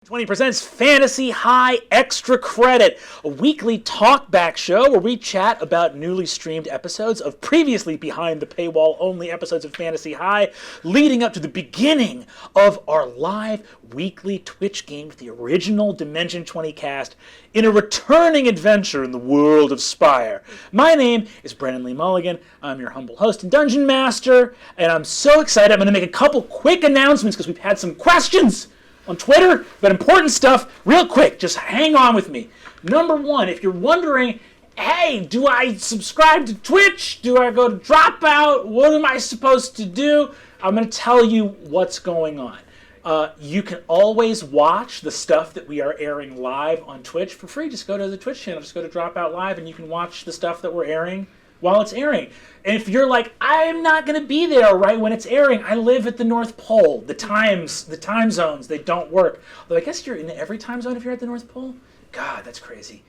20 presents Fantasy High Extra Credit, a weekly talkback show where we chat about newly streamed episodes of previously behind the paywall only episodes of Fantasy High, leading up to the beginning of our live weekly Twitch game with the original Dimension 20 cast in a returning adventure in the world of Spire. My name is Brennan Lee Mulligan. I'm your humble host and dungeon master, and I'm so excited. I'm going to make a couple quick announcements because we've had some questions on Twitter, but important stuff, real quick, just hang on with me. Number one, if you're wondering, hey, do I subscribe to Twitch? Do I go to Dropout? What am I supposed to do? I'm going to tell you what's going on. You can always watch the stuff that we are airing live on Twitch for free. Just go to the Twitch channel, just go to Dropout Live, and you can watch the stuff that we're airing while it's airing. And if you're like, I'm not going to be there right when it's airing, I live at the North Pole. The time zones, they don't work. Although I guess you're in every time zone if you're at the North Pole. God, that's crazy.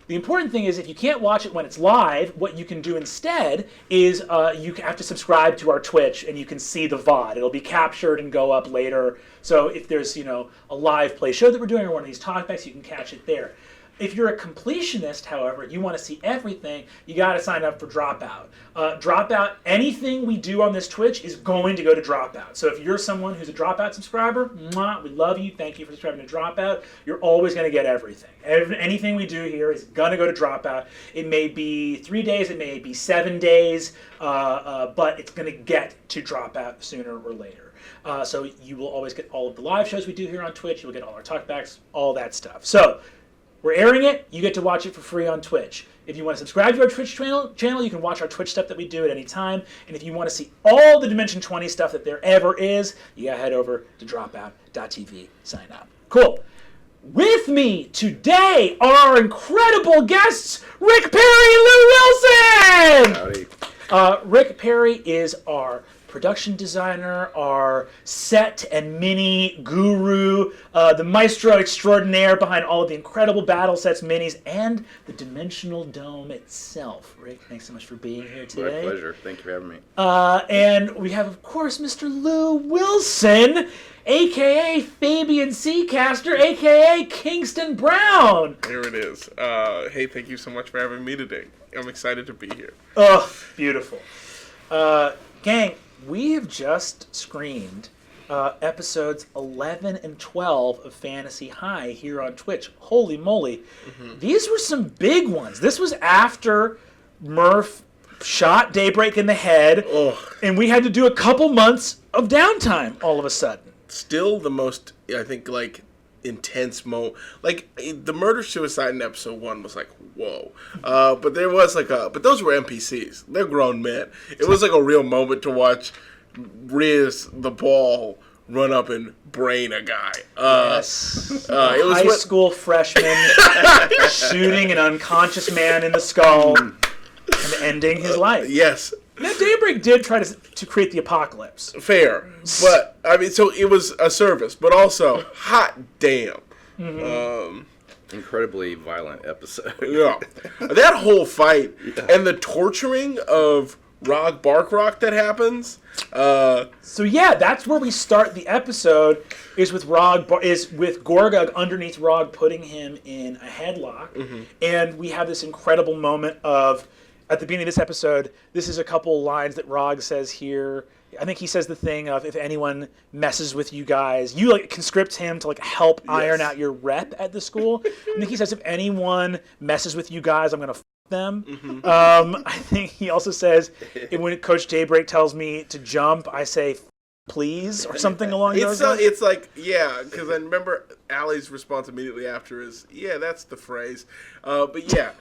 The important thing is if you can't watch it when it's live, what you can do instead is you have to subscribe to our Twitch and you can see the VOD. It'll be captured and go up later. So if there's, a live play show that we're doing or one of these talkbacks, you can catch it there. If you're a completionist, however, you want to see everything, you got to sign up for Dropout. Dropout, anything we do on this Twitch is going to go to Dropout. So if you're someone who's a Dropout subscriber, we love you. Thank you for subscribing to Dropout. You're always going to get everything. Anything we do here is going to go to Dropout. It may be 3 days, it may be 7 days, but it's going to get to Dropout sooner or later. So you will always get all of the live shows we do here on Twitch. You'll get all our talkbacks, all that stuff. So we're airing it. You get to watch it for free on Twitch. If you want to subscribe to our Twitch channel, you can watch our Twitch stuff that we do at any time. And if you want to see all the Dimension 20 stuff that there ever is, you got to head over to dropout.tv, sign up. Cool. With me today are our incredible guests, Rick Perry and Lou Wilson! Howdy. Rick Perry is our production designer, our set and mini guru, the maestro extraordinaire behind all of the incredible battle sets, minis, and the Dimensional Dome itself. Rick, thanks so much for being here today. My pleasure. Thank you for having me. And we have, of course, Mr. Lou Wilson, a.k.a. Fabian Seacaster, a.k.a. Kingston Brown. Here it is. Hey, thank you so much for having me today. I'm excited to be here. Oh, beautiful. Gang, we have just screened episodes 11 and 12 of Fantasy High here on Twitch. Holy moly. Mm-hmm. These were some big ones. This was after Murph shot Daybreak in the head, and we had to do a couple months of downtime all of a sudden. Still the most, I think, intense moment. The murder-suicide in episode 1 was whoa. But there was but those were NPCs. They're grown men. It was a real moment to watch Riz the Ball run up and brain a guy. Yes. It was high school freshman shooting an unconscious man in the skull and ending his life. Yes. Now, Daybreak did try to create the apocalypse. Fair. But, so it was a service, but also, hot damn. Mm-hmm. Incredibly violent episode. Yeah. That whole fight and the torturing of Rog Barkrock that happens. So yeah, that's where we start the episode, is with Gorgug underneath Rog putting him in a headlock. Mm-hmm. And we have this incredible moment of, at the beginning of this episode, this is a couple lines that Rog says here. I think he says the thing of, if anyone messes with you guys, you conscript him to help iron out your rep at the school. I think he says, if anyone messes with you guys, I'm going to them. Mm-hmm. I think he also says, when Coach Daybreak tells me to jump, I say, please, or something along those lines. It's because I remember Allie's response immediately after is, yeah, that's the phrase. But yeah.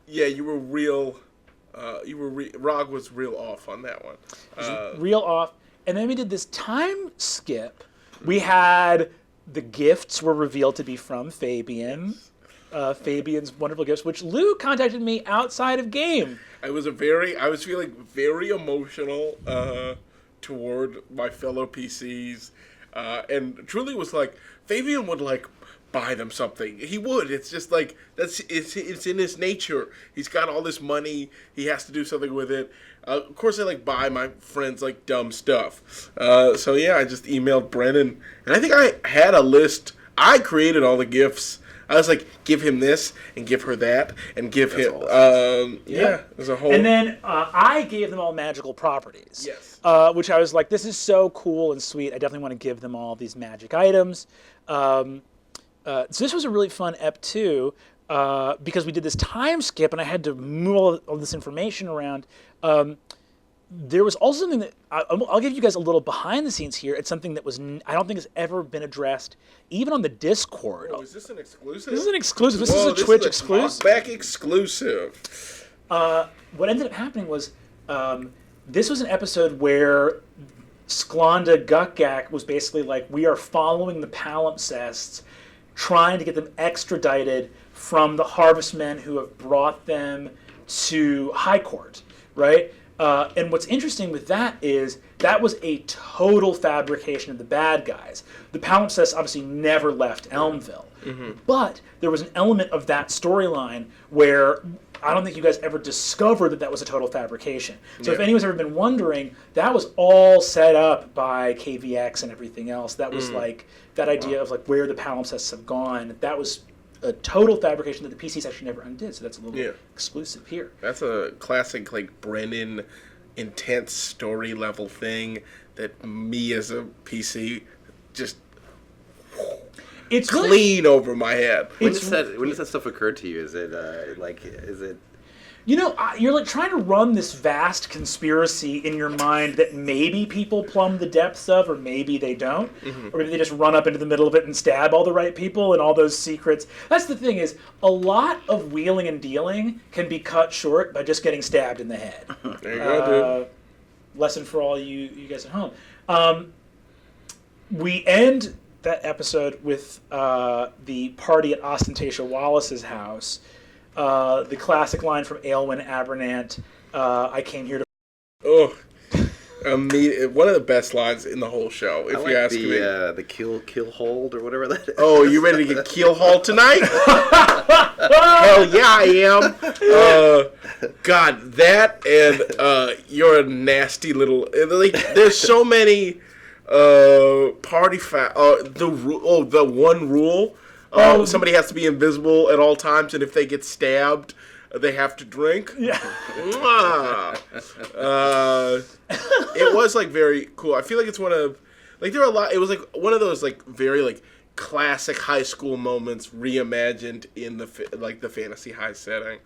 Yeah, you were real. Rog was real off on that one. Real off, and then we did this time skip. We had the gifts were revealed to be from Fabian. Fabian's wonderful gifts, which Lou contacted me outside of game. I was feeling very emotional toward my fellow PCs. And truly was like, Fabian would like buy them something. He would. It's just like it's in his nature. He's got all this money. He has to do something with it. Of course, I like buy my friends like dumb stuff. So yeah, I just emailed Brennan, and I think I had a list. I created all the gifts. I was like, give him this and give her that and give him. Awesome. Yeah, there's a whole. And then I gave them all magical properties. Yes. Which I was like, this is so cool and sweet. I definitely want to give them all these magic items. So this was a really fun ep too, because we did this time skip and I had to move all this information around. There was also something that I'll give you guys a little behind the scenes here. It's something that was I don't think has ever been addressed, even on the Discord. Oh, is this an exclusive? This is an exclusive. This is a Twitch exclusive. Back exclusive. What ended up happening was this was an episode where Sklanda Gukgak was basically like, we are following the palimpsests, trying to get them extradited from the Harvestmen who have brought them to High Court, right? And what's interesting with that is that was a total fabrication of the bad guys. The palimpsests obviously never left Elmville, but there was an element of that storyline where I don't think you guys ever discovered that was a total fabrication. So if anyone's ever been wondering, that was all set up by KVX and everything else. That was like that idea of like where the palimpsests have gone. That was a total fabrication that the PCs actually never undid. So that's a little exclusive here. That's a classic like Brennan intense story level thing that me as a PC just It's clean really, over my head. When does that stuff occur to you? Is it is it? you know, you're like trying to run this vast conspiracy in your mind that maybe people plumb the depths of, or maybe they don't, or maybe they just run up into the middle of it and stab all the right people and all those secrets. That's the thing is, a lot of wheeling and dealing can be cut short by just getting stabbed in the head. There you go, dude. Lesson for all you guys at home. We end that episode with the party at Ostentatia Wallace's house. The classic line from Aylwin Abernant, I came here to... Oh, one of the best lines in the whole show, if you ask me. The kill hold or whatever that is. Oh, you ready to get keel hauled tonight? Hell yeah, I am. God, that and you're a nasty little... Like, there's so many party... the one rule... somebody has to be invisible at all times, and if they get stabbed, they have to drink. Yeah. It was like very cool. I feel like it's one of like there are a lot. It was like one of those like very like classic high school moments reimagined in the fantasy high setting.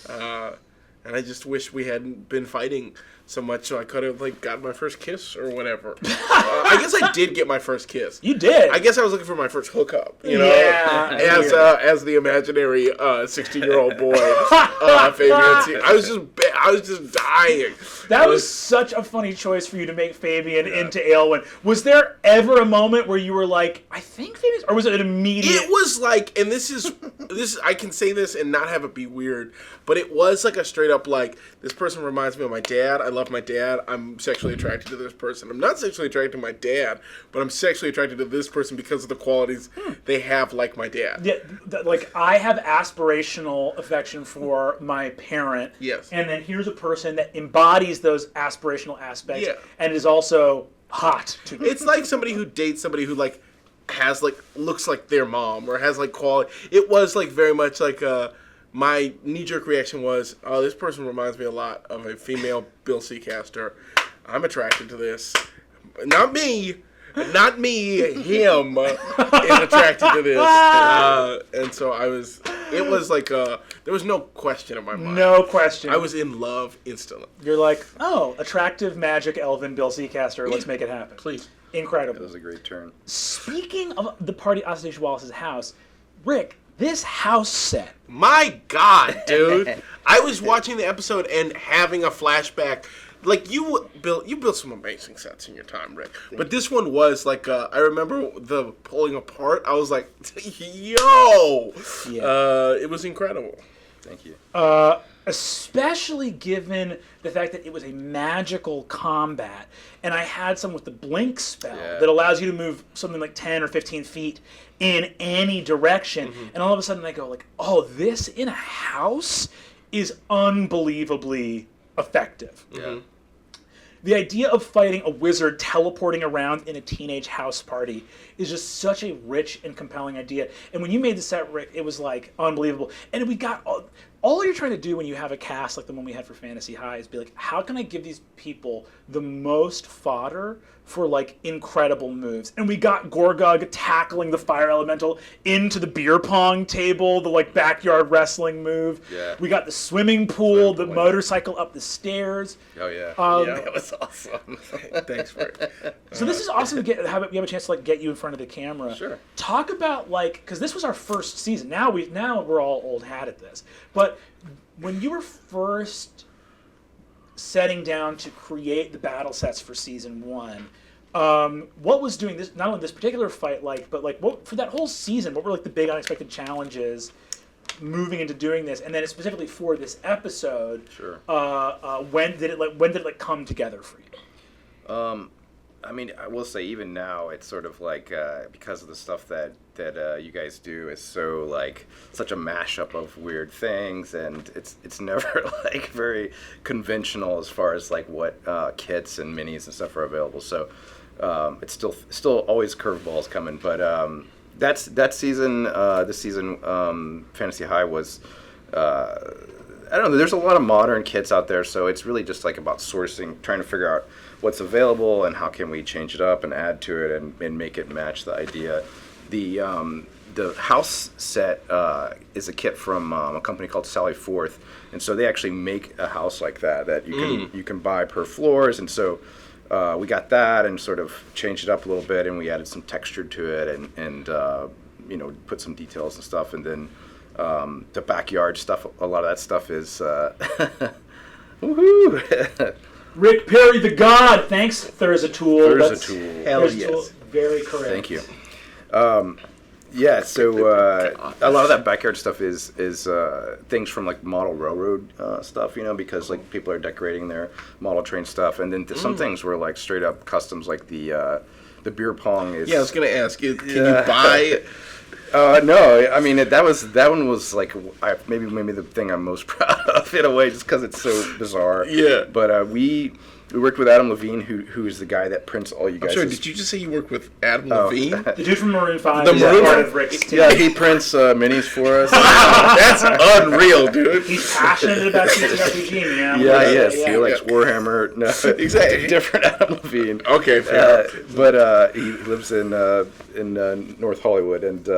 And I just wish we hadn't been fighting so much, so I could have like got my first kiss or whatever. I guess I did get my first kiss. You did. I guess I was looking for my first hookup. You know, Yeah. as the imaginary 16-year-old boy, Fabian. I was just dying. That was such a funny choice for you to make Fabian into Aylwin. Was there ever a moment where you were like, I think Fabian's, or was it an immediate? It was like, and this is I can say this and not have it be weird, but it was like a straight up like, this person reminds me of my dad. I love my dad. I'm sexually attracted to this person. I'm not sexually attracted to my dad, but I'm sexually attracted to this person because of the qualities they have like my dad. Yeah, like I have aspirational affection for my parent. Yes. And then here's a person that embodies those aspirational aspects, Yeah. and is also hot to me. It's like somebody who dates somebody who like has like looks like their mom or has like quality. It was like very much like my knee-jerk reaction was, oh, this person reminds me a lot of a female Bill Seacaster. I'm attracted to this. Not me, him is attracted to this. And so it was like, there was no question in my mind. No question. I was in love instantly. You're like, oh, attractive magic elven Bill Seacaster. Let's make it happen. Please. Incredible. That was a great turn. Speaking of the party at Ostentatia Wallace's house, Rick, this house set. My God, dude. I was watching the episode and having a flashback. Like, you built some amazing sets in your time, Rick. But this one was like, I remember the pulling apart. I was like, yo! Yeah. It was incredible. Thank you. Especially given the fact that it was a magical combat, and I had some with the blink spell that allows you to move something like 10 or 15 feet in any direction, and all of a sudden I go like, oh, this in a house is unbelievably effective. Yeah. The idea of fighting a wizard teleporting around in a teenage house party is just such a rich and compelling idea. And when you made the set, Rick, it was like unbelievable. And we got all you're trying to do when you have a cast like the one we had for Fantasy High is be like, how can I give these people the most fodder for like incredible moves? And we got Gorgug tackling the fire elemental into the beer pong table, the like backyard wrestling move. Yeah. We got the swimming pool, the motorcycle up the stairs. Oh yeah. Yeah. That was awesome. Thanks for it. So this is awesome to have a chance to like get you in front of the camera. Sure. Talk about like, because this was our first season. Now we're all old hat at this. But when you were first setting down to create the battle sets for season 1, what was doing this? Not only this particular fight, but what for that whole season? What were like the big unexpected challenges moving into doing this, and then specifically for this episode? Sure. When did it come together for you? I mean, I will say even now it's sort of like because of the stuff that you guys do is so like such a mashup of weird things, and it's never like very conventional as far as like what kits and minis and stuff are available. So it's still always curveballs coming, but that season, this season, Fantasy High was. I don't know. There's a lot of modern kits out there, so it's really just like about sourcing, trying to figure out what's available and how can we change it up and add to it and make it match the idea. The house set is a kit from a company called Sally Forth, and so they actually make a house like that you can buy per floors, and so we got that and sort of changed it up a little bit, and we added some texture to it and put some details and stuff, and then. The backyard stuff, a lot of that stuff is woohoo. Rick Perry the God, thanks Thursatool. Thursatool. Hell yes. Very correct. Thank you. Yeah, so a lot of that backyard stuff is things from like model railroad stuff, because like people are decorating their model train stuff, and then some things were like straight up customs, like the beer pong is. Yeah, I was gonna ask you, can you buy? No, I mean that one was like maybe the thing I'm most proud of in a way, just because it's so bizarre. Yeah. But we worked with Adam Levine, who is the guy that prints all you guys. Sorry, did you just say you worked with Adam Levine? The dude from Maroon 5. The Maroon part of Rick's team. Yeah, he prints minis for us. That's unreal, dude. He's passionate about TTRPG, man. Yeah, he is. He likes Warhammer. No, Exactly. different Adam Levine. Okay, fair. But he lives in North Hollywood, and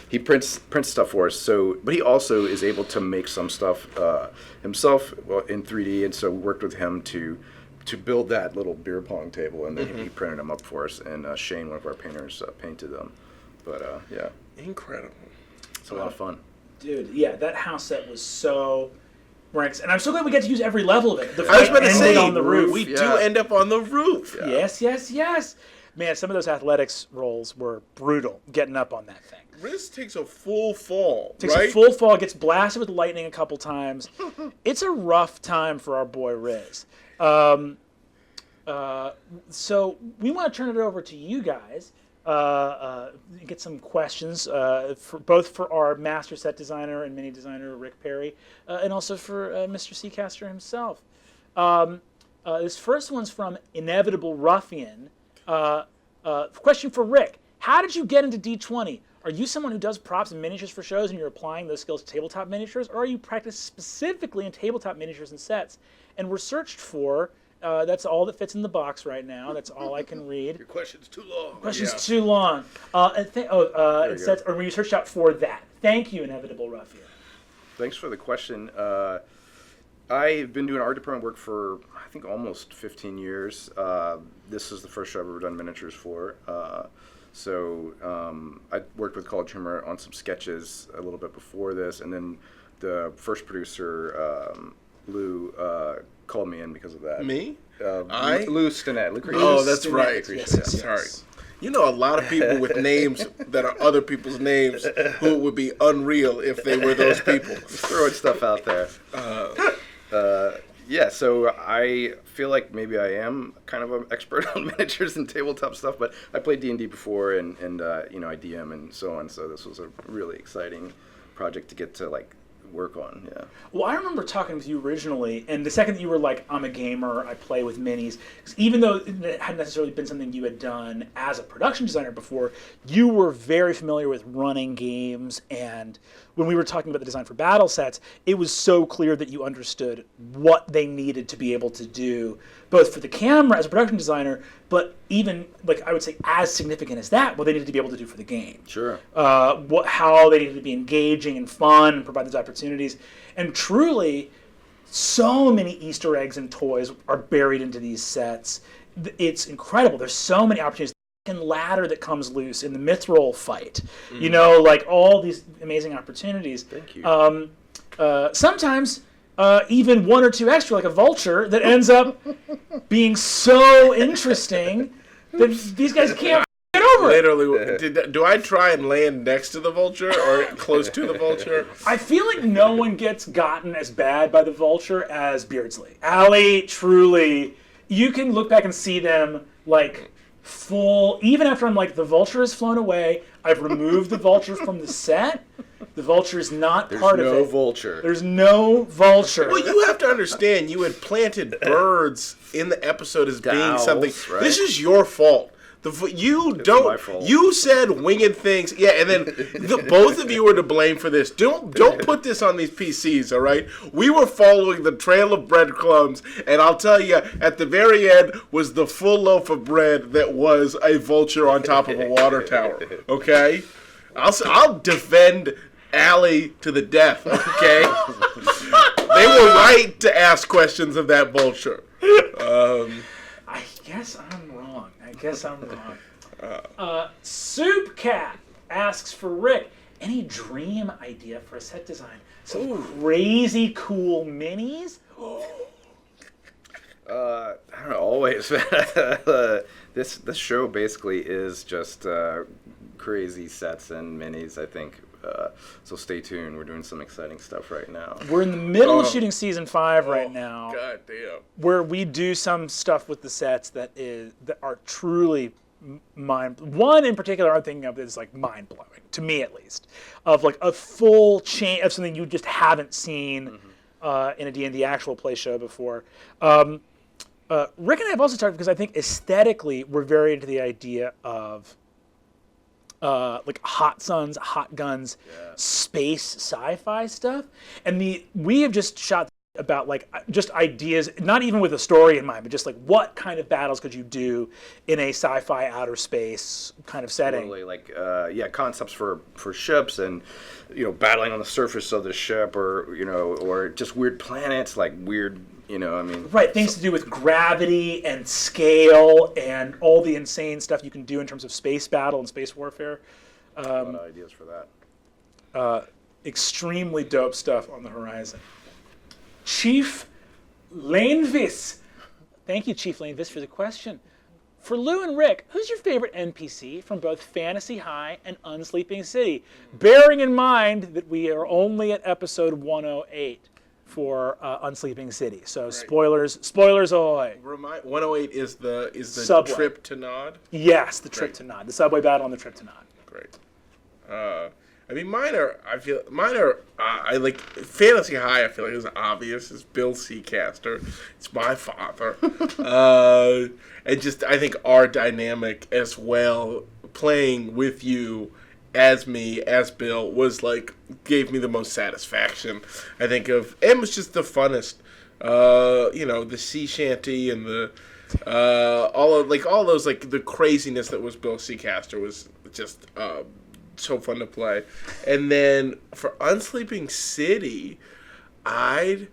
he prints stuff for us. So, but he also is able to make some stuff himself in 3D, and so we worked with him to build that little beer pong table, and then he printed them up for us, and Shane, one of our painters, painted them. But yeah, Incredible. it's a lot of fun. Dude, yeah, that house set was so ranks, and I'm so glad we get to use every level of it. The I was fight about to ended say, on the roof. we do Yeah. end up on the roof. Yeah. Yes. Man, some of those athletics rolls were brutal, getting up on that thing. Riz takes a full fall, Takes right? a full fall, gets blasted with lightning a couple times. It's a rough time for our boy Riz. So we want to turn it over to you guys. Get some questions for both for our master set designer and mini designer Rick Perry, and also for Mr. Seacaster himself. This first one's from Inevitable Ruffian. Question for Rick: how did you get into D20? Are you someone who does props and miniatures for shows, and you're applying those skills to tabletop miniatures, or are you practiced specifically in tabletop miniatures and sets, and were searched for? That's all that fits in the box right now. That's all I can read. Your question's too long. Question's too long. It says, or when you searched out for that. Thank you, Inevitable Ruffian. Thanks for the question. I've been doing art department work for, I think, almost 15 years. This is the first show I've ever done miniatures for. So I worked with College Humor on some sketches a little bit before this, and then the first producer, Lou, called me in because of that. Me? Lou Stinnett. Oh, that's right. Yes. Sorry. You know a lot of people with names that are other people's names who would be unreal if they were those people. Just throwing stuff out there. Yeah, so I feel like maybe I am kind of an expert on miniatures and tabletop stuff, but I played D&D before, and you know, I DM and so on. So this was a really exciting project to get to like work on. Yeah. Well, I remember talking with you originally, and the second that you were like, I'm a gamer, I play with minis, 'cause even though it hadn't necessarily been something you had done as a production designer before, you were very familiar with running games, and when we were talking about the design for battle sets, it was so clear that you understood what they needed to be able to do, both for the camera as a production designer, but even, like, I would say as significant as that, what they needed to be able to do for the game. Sure. How they needed to be engaging and fun and provide those opportunities. And truly, so many Easter eggs and toys are buried into these sets. It's incredible. There's so many opportunities. The ladder that comes loose in the Mithril fight. You know, like all these amazing opportunities. Thank you. Sometimes even one or two extra, like a vulture, that ends up being so interesting that these guys can't get over it. Literally, do I try and land next to the vulture or close to the vulture? I feel like no one gets gotten as bad by the vulture as Beardsley. Allie, truly, you can look back and see them like full, even after I'm like, the vulture has flown away, I've removed the vulture from the set, the vulture is not part of it. There's no vulture. There's no vulture. Well, you have to understand, you had planted birds in the episode as being Owls, something. right? This is your fault. My fault. You said winged things. Yeah, and then both of you were to blame for this. Don't put this on these PCs, all right? We were following the trail of breadcrumbs, and I'll tell you, at the very end was the full loaf of bread that was a vulture on top of a water tower, okay? I'll defend Allie to the death, okay? They were right to ask questions of that vulture. I guess I'm wrong. Soup Cat asks for Rick, any dream idea for a set design? Some crazy cool minis? I don't know, always. This show basically is just crazy sets and minis, I think. So stay tuned. We're doing some exciting stuff right now. We're in the middle of shooting season 5 right now. God damn. Where we do some stuff with the sets that are truly one in particular I'm thinking of is like mind-blowing, to me at least, of like a full chain of something you just haven't seen in a D&D actual play show before. Rick and I have also talked, because I think aesthetically we're very into the idea of like hot suns, hot guns, space sci-fi stuff, and we have just shot about like just ideas, not even with a story in mind, but just like what kind of battles could you do in a sci-fi outer space kind of setting. Totally, like concepts for ships, and battling on the surface of the ship, or just weird planets, like weird, right, things to do with gravity and scale and all the insane stuff you can do in terms of space battle and space warfare. A lot of ideas for that. Extremely dope stuff on the horizon. Chief Lanevis. Thank you, Chief Lanevis, for the question. For Lou and Rick, who's your favorite NPC from both Fantasy High and Unsleeping City? Bearing in mind that we are only at episode 108 for Unsleeping City. So right. Spoilers ahoy. 108 is the Subway. Trip to Nod? Yes, the Trip to Nod. The subway battle on the Trip to Nod. Great. I mean, mine are. I like Fantasy High. I feel like is obvious. It's Bill Seacaster. It's my father, and just I think our dynamic as well, playing with you, as me, as Bill, was like gave me the most satisfaction. I think of, and was just the funnest. The sea shanty and the all those like the craziness that was Bill Seacaster was just. So fun to play. And then for Unsleeping City, Rick,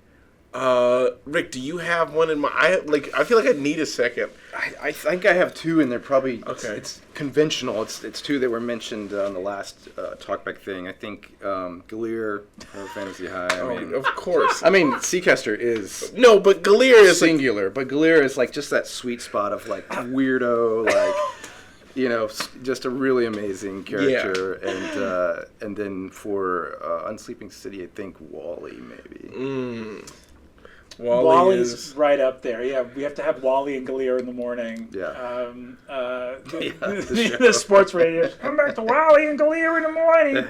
do you have one in mind? I feel like I need a second. I think I have two, and they're probably okay. It's conventional. It's two that were mentioned on the last talkback thing. I think Galir from Fantasy High. Of course. I mean, Seacaster is no, but Galir is singular. But Galir is like just that sweet spot of like weirdo, like. just a really amazing character. And then for Unsleeping City, I think Wally maybe. Wally's is right up there. Yeah, we have to have Wally and Gallier in the morning. Yeah. The sports radio. Come back to Wally and Gallier in the morning.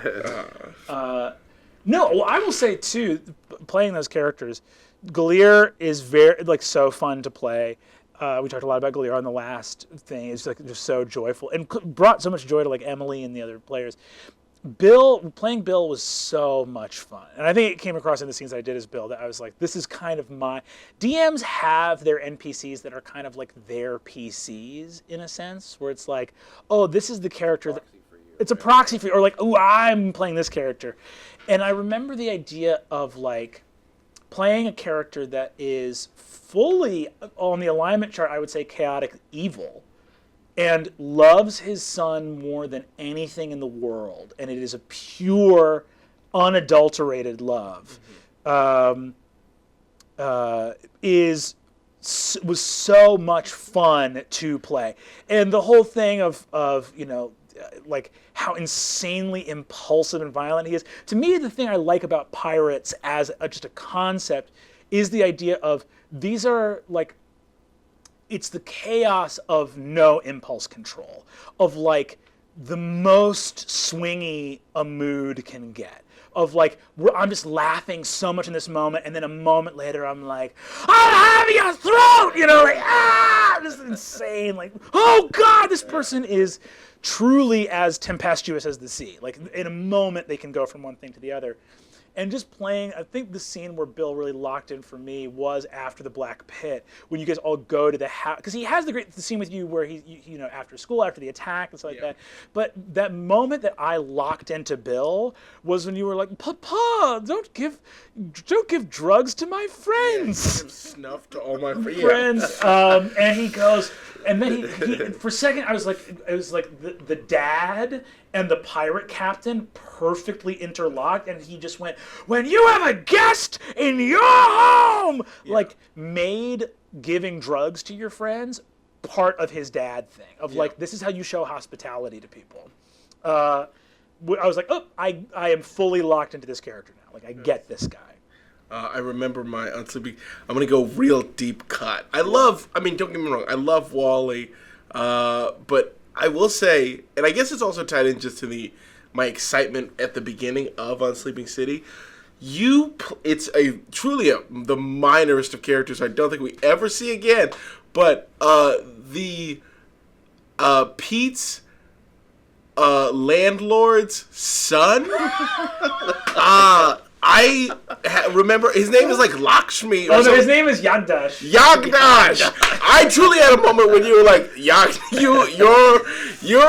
No, well, I will say too, playing those characters, Gallier is very so fun to play. We talked a lot about Gallier on the last thing. It's just so joyful and brought so much joy to Emily and the other players. Playing Bill was so much fun. And I think it came across in the scenes I did as Bill that I was like, this is kind of my... DMs have their NPCs that are kind of like their PCs in a sense, where it's like, oh, this is the character that... It's a proxy for you. Or oh, I'm playing this character. And I remember the idea of playing a character that is fully, on the alignment chart, I would say chaotic evil, and loves his son more than anything in the world, and it is a pure, unadulterated love. Was so much fun to play, and the whole thing of how insanely impulsive and violent he is. To me, the thing I like about pirates as just a concept is the idea of these are it's the chaos of no impulse control, of the most swingy a mood can get. Of I'm just laughing so much in this moment, and then a moment later I'm like, I'll have your throat! Just insane. Oh God, this person is truly as tempestuous as the sea. In a moment they can go from one thing to the other. And just playing, I think the scene where Bill really locked in for me was after the Black Pit, when you guys all go to the house, because he has the scene with you where he after school, after the attack and stuff like that. But that moment that I locked into Bill was when you were like, Papa, don't give drugs to my friends. Give snuff to all my friends. And he goes, and then he for a second I was like, it was like the dad and the pirate captain perfectly interlocked, and he just went, when you have a guest in your home, made giving drugs to your friends part of his dad thing of this is how you show hospitality to people. I was like, oh, I am fully locked into this character now. I get this guy. I remember my Unsleeping. I'm gonna go real deep cut. Don't get me wrong, I love Wally, but I will say, and I guess it's also tied in just to my excitement at the beginning of Unsleeping City. It's truly the minorest of characters I don't think we ever see again, but Pete's landlord's son. I remember his name is Lakshmi. Oh no, his name is Yagdash. Yagdash. I truly had a moment when you were like, your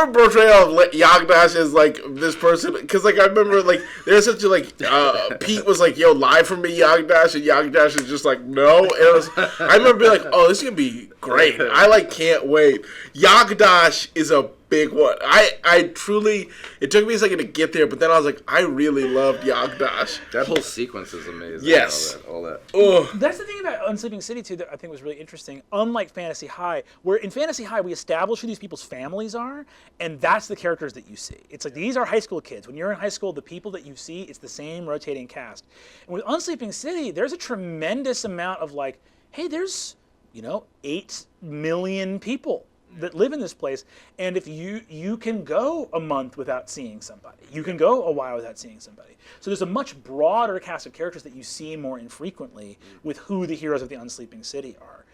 portrayal of Yagdash is this person, because I remember there's such a Pete was yo, lie for me, Yagdash, and Yagdash is just no. And I remember being oh, this is gonna be great. I can't wait. Yagdash is a big one. I truly, it took me a second to get there, but then I was like, I really loved Yagdash. That whole sequence is amazing. Yes. All that. Oh. That's the thing about Unsleeping City, too, that I think was really interesting. Unlike Fantasy High, where in Fantasy High, we establish who these people's families are, and that's the characters that you see. It's these are high school kids. When you're in high school, the people that you see, it's the same rotating cast. And with Unsleeping City, there's a tremendous amount of hey, there's, 8 million people that live in this place, and if you can go a month without seeing somebody, you can go a while without seeing somebody. So there's a much broader cast of characters that you see more infrequently with who the heroes of the Unsleeping City are.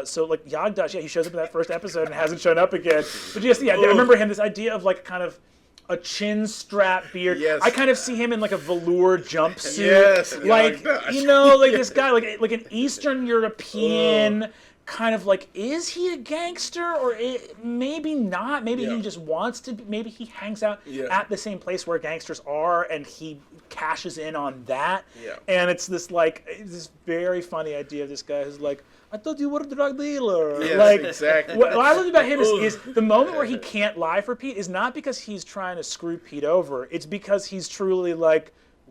So Yagdash, he shows up in that first episode and hasn't shown up again. But I remember him, this idea of kind of a chin strap beard. Yes. I kind of see him in a velour jumpsuit. Yes. This guy, like an Eastern European. Kind of is he a gangster or maybe not? Maybe he just wants to. Maybe he hangs out at the same place where gangsters are, and he cashes in on that. Yeah. And it's this this very funny idea of this guy who's I thought you were a drug dealer. Yes, exactly. What I love about him is the moment where he can't lie for Pete is not because he's trying to screw Pete over. It's because he's truly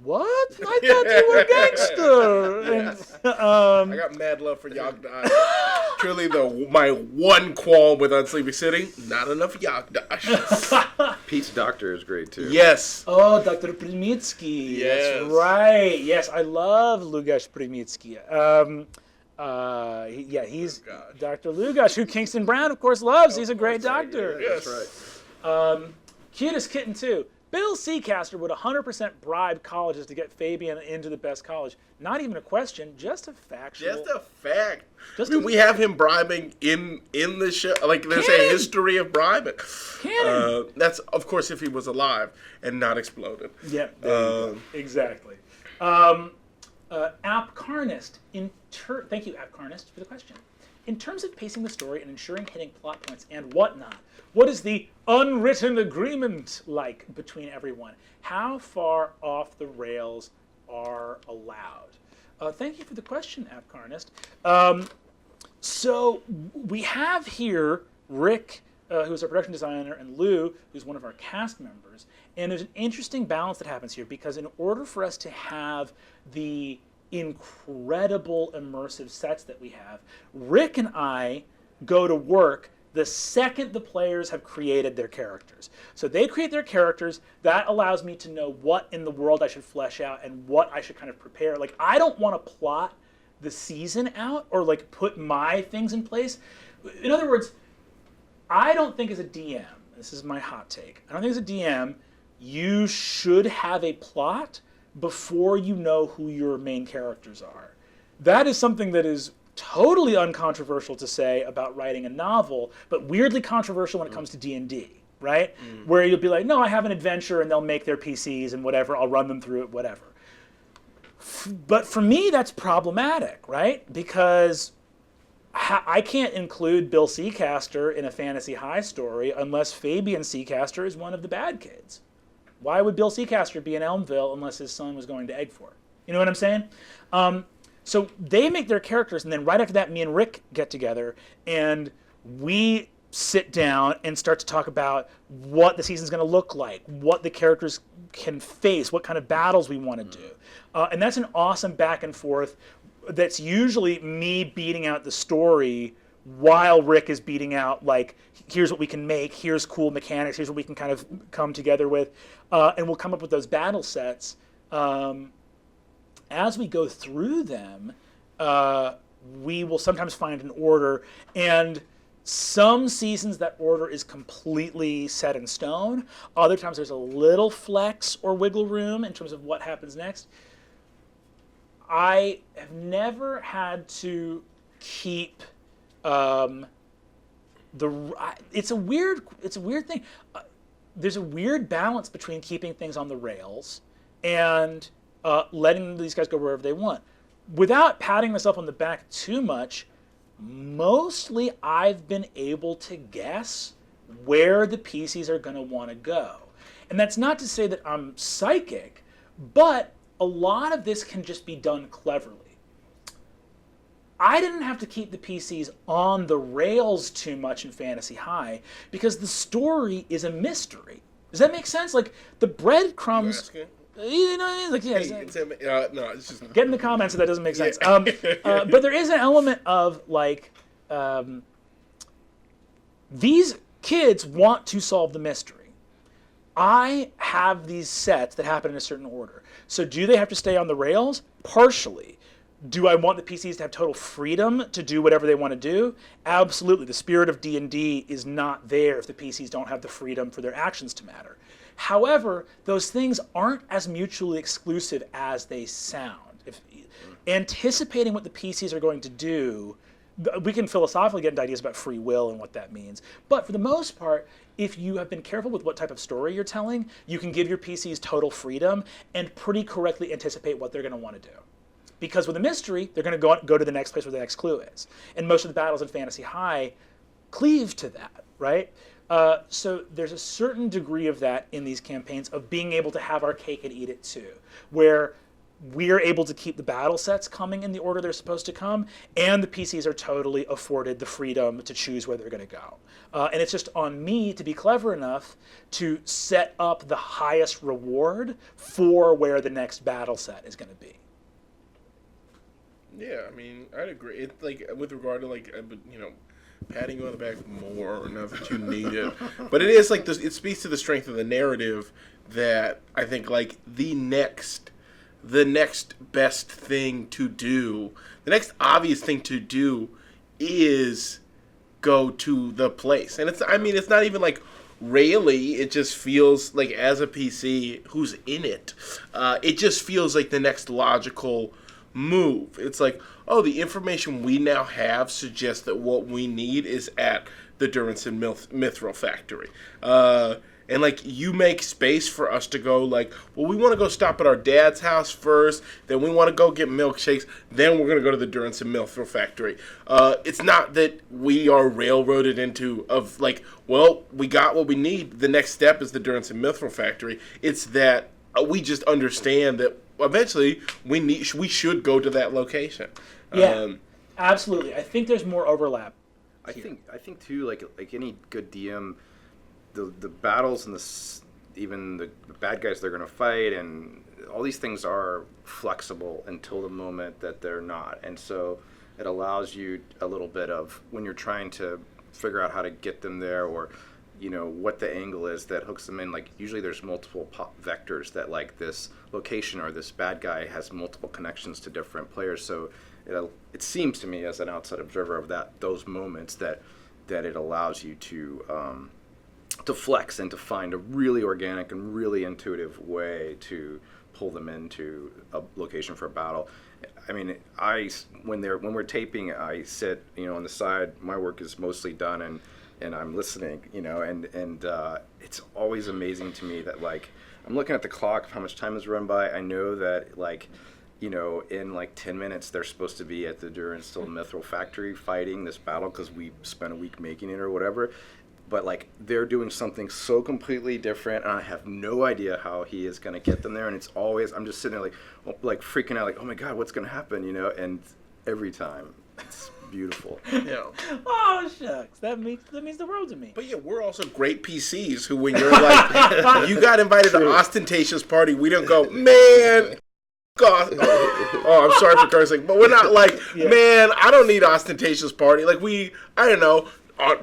what? I thought you were a gangster. Yes. I got mad love for Yagdash. truly my one qualm with Unsleepy City. Not enough Yagdash. Pete's doctor is great too. Yes. Oh, Dr. Primitsky. Yes. That's right. Yes, I love Lugash Primitsky. He's Lugash. Dr. Lugash, who Kingston Brown, of course, loves. He's a great doctor. Yes. That's right. Cutest Kitten, too. Bill Seacaster would 100% bribe colleges to get Fabian into the best college. Not even a question, just a factual. Just a fact. Just I mean, a- we have him bribing in the show. Like, there's Canon. a history of bribing. Canon. That's, of course, if he was alive and not exploded. Yeah, there you go. Exactly. Appcarnist, thank you, Appcarnist, for the question. In terms of pacing the story and ensuring hitting plot points and whatnot, what is the unwritten agreement like between everyone? How far off the rails are allowed? Thank you for the question, Appcarnist. So we have here Rick, who's our production designer, and Lou, who's one of our cast members. And there's an interesting balance that happens here because in order for us to have the incredible immersive sets that we have, Rick and I go to work the second the players have created their characters. So they create their characters. That allows me to know what in the world I should flesh out and what I should kind of prepare. Like, I don't want to plot the season out or like put my things in place. In other words, I don't think as a DM, this is my hot take, I don't think as a DM, you should have a plot before you know who your main characters are. That is something that is totally uncontroversial to say about writing a novel, but weirdly controversial when it comes to D&D, right? Where you'll be like, no, I have an adventure and they'll make their PCs and whatever, I'll run them through it, whatever. But for me, that's problematic, right? Because I can't include Bill Seacaster in a Fantasy High story unless Fabian Seacaster is one of the bad kids. Why would Bill Seacaster be in Elmville unless his son was going to Eggford? You know what I'm saying? So they make their characters, and then right after that, me and Rick get together, and we sit down and start to talk about what the season's going to look like, what the characters can face, what kind of battles we want to do. And that's an awesome back and forth that's usually me beating out the story while Rick is beating out, like, here's what we can make, here's cool mechanics, here's what we can kind of come together with, and we'll come up with those battle sets. As we go through them, we will sometimes find an order, and some seasons that order is completely set in stone. Other times there's a little flex or wiggle room in terms of what happens next. I have never had to keep it's a weird thing. There's a weird balance between keeping things on the rails and letting these guys go wherever they want. Without patting myself on the back too much, mostly I've been able to guess where the PCs are going to want to go. And that's not to say that I'm psychic, but a lot of this can just be done cleverly. I didn't have to keep the PCs on the rails too much in Fantasy High because the story is a mystery. Does that make sense? Like, the breadcrumbs... You know what I mean? Like, yeah, no, it's just... Get in the comments if that doesn't make sense. Yeah. But there is an element of, like, these kids want to solve the mystery. I have these sets that happen in a certain order. So do they have to stay on the rails? Partially. Do I want the PCs to have total freedom to do whatever they want to do? Absolutely. The spirit of D&D is not there if the PCs don't have the freedom for their actions to matter. However, those things aren't as mutually exclusive as they sound. Anticipating what the PCs are going to do, we can philosophically get into ideas about free will and what that means. But for the most part, if you have been careful with what type of story you're telling, you can give your PCs total freedom and pretty correctly anticipate what they're going to want to do. Because with a mystery, they're going to go to the next place where the next clue is. And most of the battles in Fantasy High cleave to that, right? So there's a certain degree of that in these campaigns of being able to have our cake and eat it too, where we're able to keep the battle sets coming in the order they're supposed to come, and the PCs are totally afforded the freedom to choose where they're going to go. And it's just on me to be clever enough to set up the highest reward for where the next battle set is going to be. Yeah, I mean, I'd agree. It's like with regard to like patting you on the back more, not that you need it, but it is like this. It speaks to the strength of the narrative that I think like the next best thing to do, the next obvious thing to do, is go to the place, and it's not even like. Really, it just feels like as a PC who's in it, it just feels like the next logical move. It's like, oh, the information we now have suggests that what we need is at the Duranson Mithril factory. And like you make space for us to go like, well, we want to go stop at our dad's house first, then we want to go get milkshakes, then we're going to go to the Duranson Mithril factory. It's not that we are railroaded into of like, well, we got what we need, the next step is the Duranson Mithril factory. It's that we just understand that eventually we should go to that location. Yeah, absolutely. I think there's more overlap. I think too, like any good DM, the battles and even the bad guys they're going to fight and all these things are flexible until the moment that they're not, and so it allows you a little bit of when you're trying to figure out how to get them there, or what the angle is that hooks them in. Like usually there's multiple vectors that like this location or this bad guy has multiple connections to different players, so it seems to me as an outside observer of those moments that it allows you to flex and to find a really organic and really intuitive way to pull them into a location for a battle. I mean, when we're taping, I sit on the side. My work is mostly done, and I'm listening, and it's always amazing to me that like I'm looking at the clock of how much time has run by. I know that like in like 10 minutes they're supposed to be at the Duranson Mithril factory fighting this battle because we spent a week making it or whatever. But like they're doing something so completely different, and I have no idea how he is going to get them there. And it's always I'm just sitting there like freaking out, like, oh my god, what's going to happen, And every time it's beautiful. Yeah. Oh shucks, that means the world to me. But yeah, we're also great PCs who, when you're like, you got invited to an ostentatious party, we don't go, man. God. Oh, I'm sorry for cursing, but we're not like, man, I don't need ostentatious party. Like I don't know.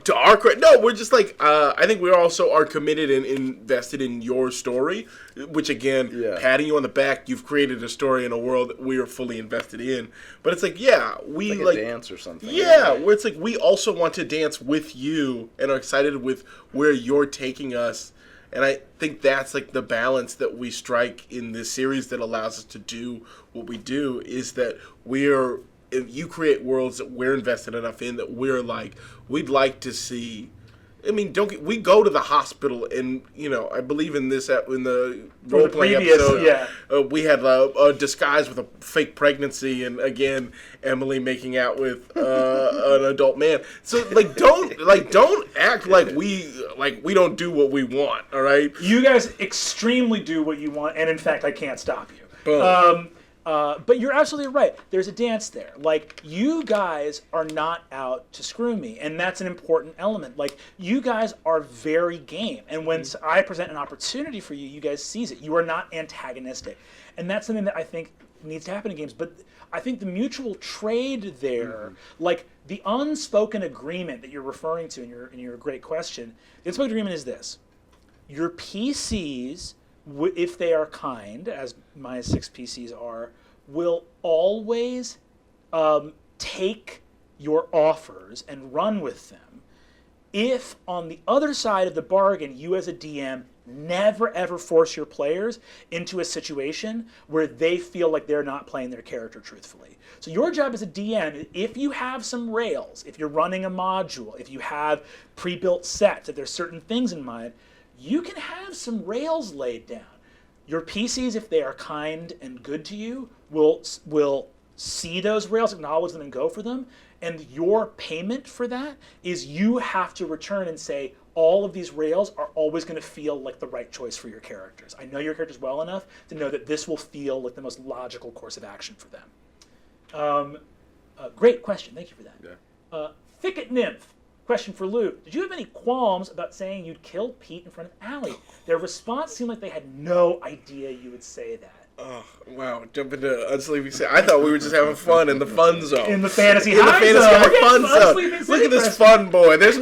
To our credit, no, we're just like, I think we also are committed and invested in your story, which again, patting you on the back, you've created a story in a world that we are fully invested in. But it's like, yeah, we like a dance or something. Yeah, where it's like, we also want to dance with you and are excited with where you're taking us. And I think that's like the balance that we strike in this series that allows us to do what we do, is that you create worlds that we're invested enough in that we're like, we'd like to see. I mean, we go to the hospital, and I believe in the role playing episode, we had a disguise with a fake pregnancy, and again, Emily making out with an adult man. So don't act like we don't do what we want. All right, you guys extremely do what you want, and in fact, I can't stop you. Boom. But you're absolutely right. There's a dance there. Like, you guys are not out to screw me, and that's an important element. Like, you guys are very game, and when I present an opportunity for you, you guys seize it. You are not antagonistic, and that's something that I think needs to happen in games. But I think the mutual trade there, like the unspoken agreement that you're referring to in your great question, the unspoken agreement is this: your PCs, if they are kind, as my 6 PCs are, will always take your offers and run with them. If on the other side of the bargain, you as a DM never ever force your players into a situation where they feel like they're not playing their character truthfully. So your job as a DM, if you have some rails, if you're running a module, if you have pre-built sets, if there's certain things in mind, you can have some rails laid down. Your PCs, if they are kind and good to you, will see those rails, acknowledge them, and go for them. And your payment for that is you have to return and say, all of these rails are always going to feel like the right choice for your characters. I know your characters well enough to know that this will feel like the most logical course of action for them. Great question. Thank you for that. Yeah. Thicket Nymph. Question for Lou. Did you have any qualms about saying you'd kill Pete in front of Allie? Their response seemed like they had no idea you would say that. Oh, wow, jump into Unsleeping City. I thought we were just having fun in the fun zone. In the fantasy In the high fantasy zone. high fun Yes, zone. Unsleeping Look City at this Preston. fun boy. There's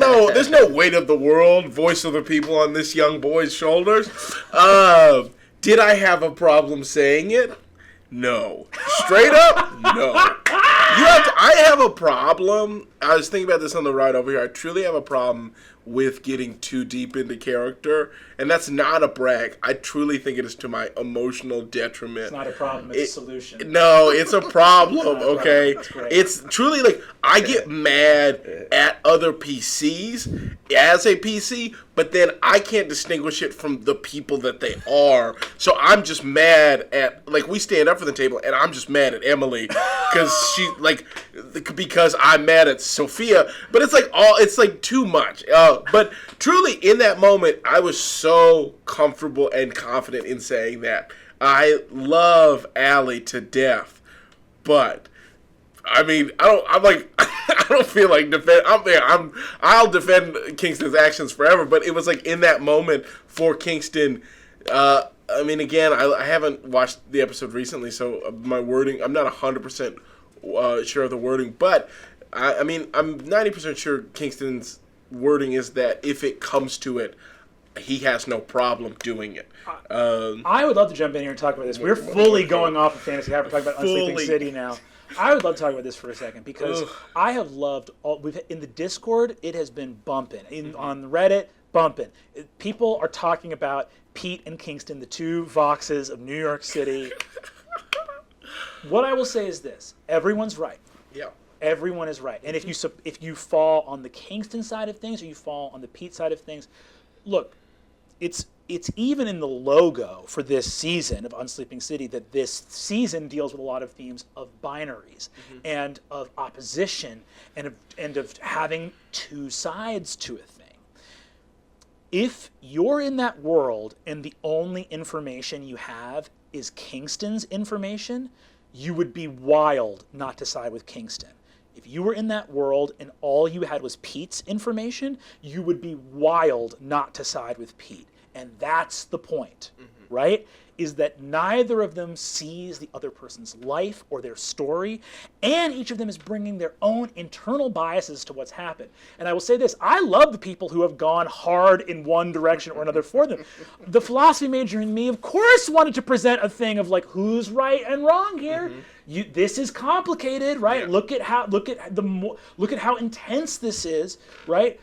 no weight of the world, voice of the people on this young boy's shoulders. Did I have a problem saying it? No. Straight up, no. I have a problem. I was thinking about this on the ride over here. I truly have a problem with getting too deep into character, and that's not a brag. I truly think it is to my emotional detriment. It's not a problem, it's a solution. No, it's a problem, okay? That's great. It's truly like, I get mad at other PCs as a PC, but then I can't distinguish it from the people that they are. So I'm just mad at, like, we stand up for the table, and I'm just mad at Emily because I'm mad at Sophia, but it's like too much. But truly, in that moment, I was so comfortable and confident in saying that. I love Allie to death, but I mean, I don't feel like I'll defend Kingston's actions forever, but it was like in that moment for Kingston. I mean, again, I haven't watched the episode recently, so my wording, I'm not 100% sure of the wording, but I mean, I'm 90% sure Kingston's wording is that if it comes to it, he has no problem doing it. I would love to jump in here and talk about this. We're fully going off of Fantasy High. We're talking about Unsleeping City now. I would love to talk about this for a second because I have loved in the Discord, it has been bumping. On Reddit, bumping. People are talking about Pete and Kingston, the two Voxes of New York City. What I will say is this: everyone's right. Yeah. Everyone is right. And if you fall on the Kingston side of things or you fall on the Pete side of things, look, it's even in the logo for this season of Unsleeping City that this season deals with a lot of themes of binaries and of opposition and of having two sides to a thing. If you're in that world and the only information you have is Kingston's information, you would be wild not to side with Kingston. If you were in that world and all you had was Pete's information, you would be wild not to side with Pete. And that's the point, right? Is that neither of them sees the other person's life or their story, and each of them is bringing their own internal biases to what's happened. And I will say this, I love the people who have gone hard in one direction or another for them. The philosophy major in me, of course, wanted to present a thing of like, who's right and wrong here? This is complicated, right? Yeah. Look at how intense this is, right?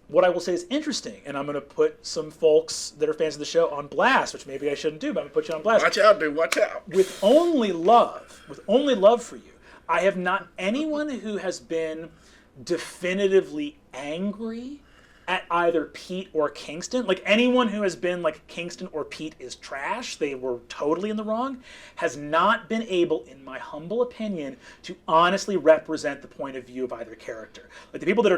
What I will say is interesting, and I'm going to put some folks that are fans of the show on blast, which maybe I shouldn't do, but I'm going to put you on blast. Watch out, dude. Watch out. With only love for you, I have not anyone who has been definitively angry at either Pete or Kingston. Like anyone who has been like Kingston or Pete is trash, they were totally in the wrong, has not been able, in my humble opinion, to honestly represent the point of view of either character. Like the people that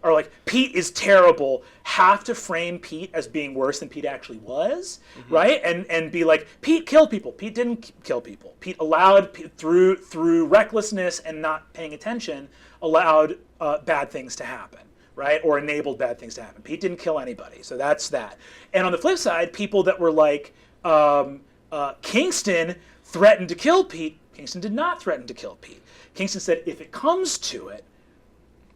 are like, Pete is terrible, have to frame Pete as being worse than Pete actually was, right? And be like, Pete killed people. Pete didn't kill people. Pete allowed, through recklessness and not paying attention, allowed bad things to happen. Right? Or enabled bad things to happen. Pete didn't kill anybody, so that's that. And on the flip side, people that were like, Kingston threatened to kill Pete. Kingston did not threaten to kill Pete. Kingston said, if it comes to it,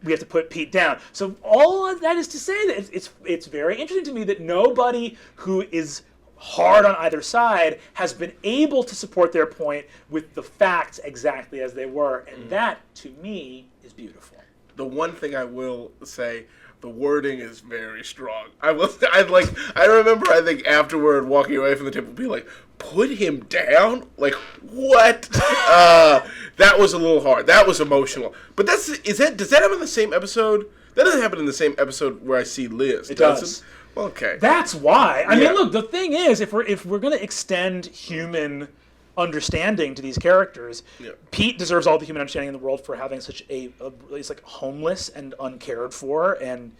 we have to put Pete down. So all of that is to say that it's very interesting to me that nobody who is hard on either side has been able to support their point with the facts exactly as they were. And that, to me, is beautiful. The one thing I will say, the wording is very strong. I remember, I think afterward, walking away from the table, being like, "Put him down? Like what?" That was a little hard. That was emotional. But does that happen in the same episode? That doesn't happen in the same episode where I see Liz. It does. Okay. That's why. I mean, look. The thing is, if we're going to extend human understanding to these characters, Pete deserves all the human understanding in the world for having such he's like homeless and uncared for, and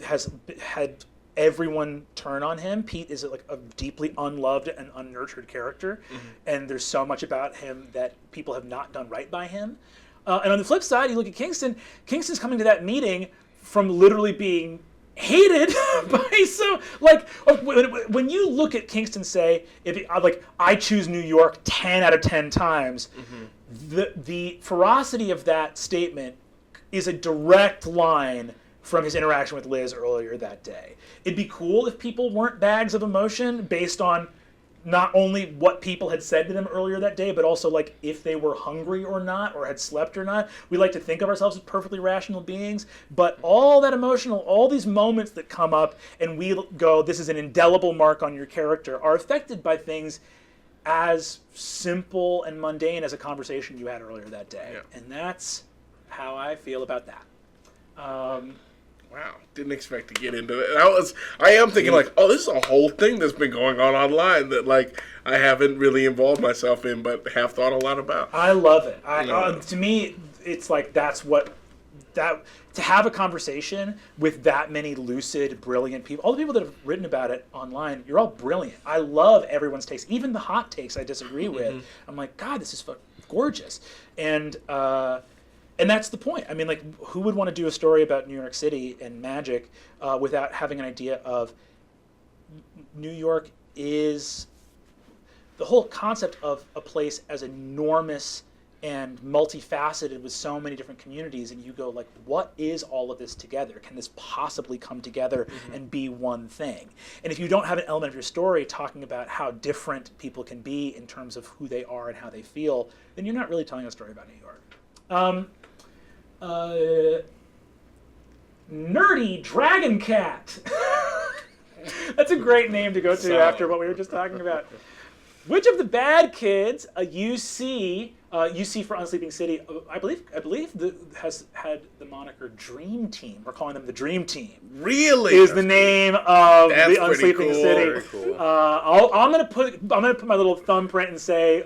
has had everyone turn on him. Pete is like a deeply unloved and unnurtured character, and there's so much about him that people have not done right by him. And on the flip side, you look at Kingston. Kingston's coming to that meeting from literally being hated by some, like, when you look at Kingston say, I choose New York 10 out of 10 times, the ferocity of that statement is a direct line from his interaction with Liz earlier that day. It'd be cool if people weren't bags of emotion based on not only what people had said to them earlier that day, but also like if they were hungry or not, or had slept or not. We like to think of ourselves as perfectly rational beings, but all that emotional, all these moments that come up and we go, this is an indelible mark on your character, are affected by things as simple and mundane as a conversation you had earlier that day. Yeah. And that's how I feel about that. Wow, didn't expect to get into it. I am thinking like, oh, this is a whole thing that's been going on online that like I haven't really involved myself in, but have thought a lot about. I love it. To me, it's like to have a conversation with that many lucid, brilliant people. All the people that have written about it online, you're all brilliant. I love everyone's takes, even the hot takes I disagree with. I'm like, God, this is gorgeous, and that's the point. I mean, like, who would want to do a story about New York City and magic without having an idea of New York is the whole concept of a place as enormous and multifaceted with so many different communities, and you go like, what is all of this together? Can this possibly come together and be one thing? And if you don't have an element of your story talking about how different people can be in terms of who they are and how they feel, then you're not really telling a story about New York. Nerdy Dragon Cat. That's a great name to go to after what we were just talking about. Which of the bad kids UC for Unsleeping City, I believe has had the moniker Dream Team. We're calling them the Dream Team. Really? Is the name of That's the Unsleeping cool. City. Very cool. I'm gonna put my little thumbprint and say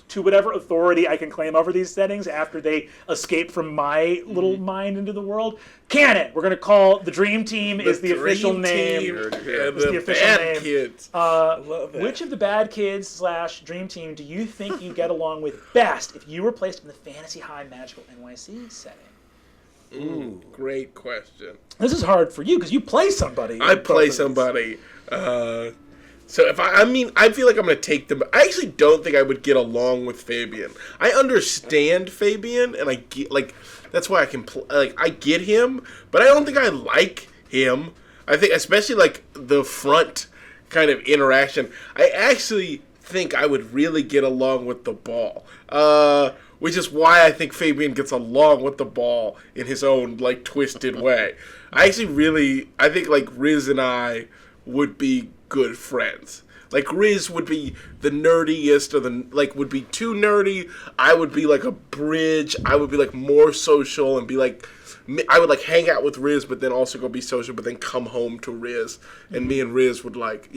to whatever authority I can claim over these settings after they escape from my little mind into the world. Canon. We're gonna call the Dream Team is the official name. The bad kids. I love that. Which of the bad kids / Dream Team do you think you get along with best if you were placed in the Fantasy High Magical NYC setting? Ooh, great question. This is hard for you because you play somebody. I play somebody. So if I feel like I'm gonna take them. I actually don't think I would get along with Fabian. I understand Fabian, and I get that's why I can I get him, but I don't think I like him. I think especially like the front kind of interaction. I actually think I would really get along with the ball. Which is why I think Fabian gets along with the ball in his own like twisted way. I think like Riz and I would be good friends. Like Riz would be the nerdiest would be too nerdy. I would be like a bridge. I would be like more social and be like, I would like hang out with Riz, but then also go be social, but then come home to Riz, and me and Riz would like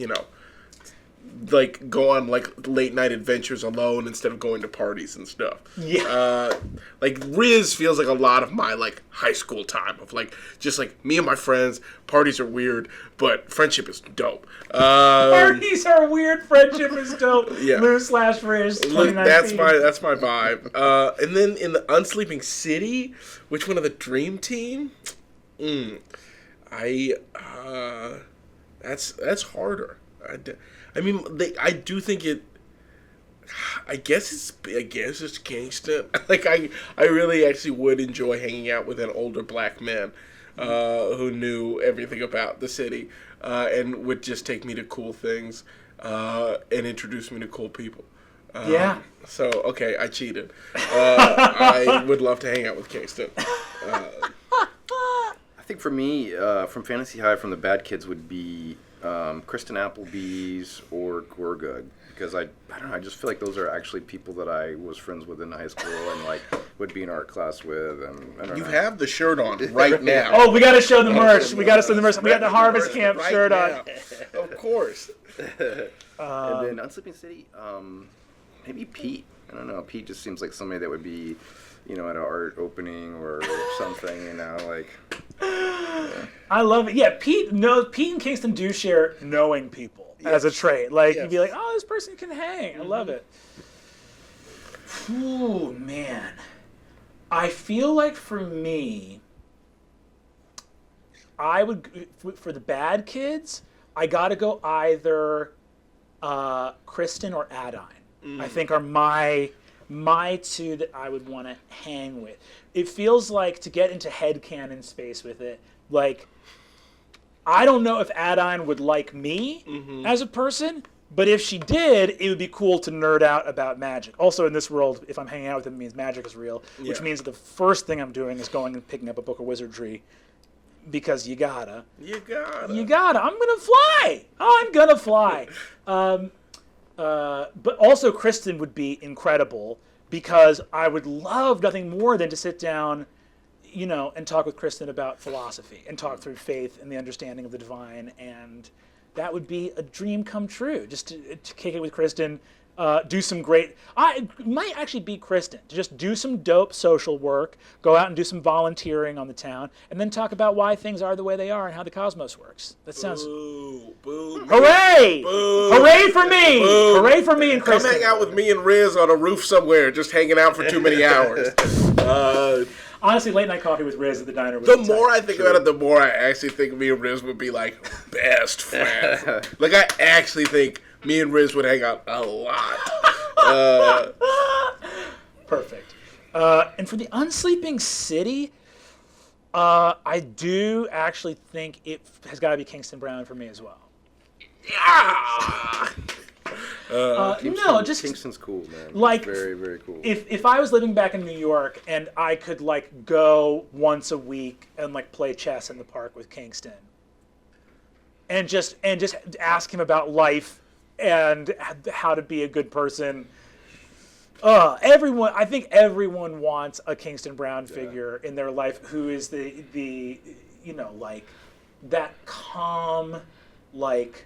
like go on like late night adventures alone instead of going to parties and stuff. Yeah. Like Riz feels like a lot of my like high school time of like just like me and my friends. Parties are weird, but friendship is dope. Parties are weird. Friendship is dope. Yeah. Lou / Riz. That's my vibe. And then in the Unsleeping City, which one of the Dream Team? That's harder. I do think it. I guess it's Kingston. Like I really actually would enjoy hanging out with an older black man who knew everything about the city and would just take me to cool things and introduce me to cool people. Yeah. So okay, I cheated. I would love to hang out with Kingston. I think for me, from Fantasy High, from the bad kids would be Kristen Applebee's or Gorgug, because I don't know, I just feel like those are actually people that I was friends with in high school and like would be in art class with, and I don't You know. have the shirt on right now. Oh, we got to show the merch. We got the Harvest Camp Right shirt now. on. Of course. And then Unsleeping City, maybe Pete. I don't know. Pete just seems like somebody that would be, at an art opening or something, like. Yeah. I love it. Yeah, Pete and Kingston do share knowing people as a trait. Like, you'd be like, oh, this person can hang. I love it. Ooh, man. I feel like for me, I would for the bad kids, I got to go either Kristen or Adine. I think are my two that I would want to hang with. It feels like, to get into headcanon space with it, like, I don't know if Adine would like me as a person, but if she did, it would be cool to nerd out about magic. Also, in this world, if I'm hanging out with him, it means magic is real, which means that the first thing I'm doing is going and picking up a book of wizardry, because you gotta. You gotta. I'm gonna fly. Oh, I'm gonna fly. But also Kristen would be incredible, because I would love nothing more than to sit down, and talk with Kristen about philosophy and talk through faith and the understanding of the divine, and that would be a dream come true. Just to kick it with Kristen, do some great. I might actually be Kristen to just do some dope social work, go out and do some volunteering on the town, and then talk about why things are the way they are and how the cosmos works. That sounds. Boo. Hooray! Boo. Hooray for me! Boo. Hooray for me and Come Kristen. hang out with me and Riz on a roof somewhere, just hanging out for too many hours. Honestly, late night coffee with Riz at the diner. The more I think about it, the more I actually think me and Riz would be like best friends. Like, I actually think me and Riz would hang out a lot. Perfect. And for the Unsleeping City, I do actually think it has got to be Kingston Brown for me as well. Yeah. No, just Kingston's cool, man. like Very, very cool. If I was living back in New York and I could like go once a week and like play chess in the park with Kingston, and just ask him about life and how to be a good person. I think everyone wants a Kingston Brown figure in their life who is the like that calm, like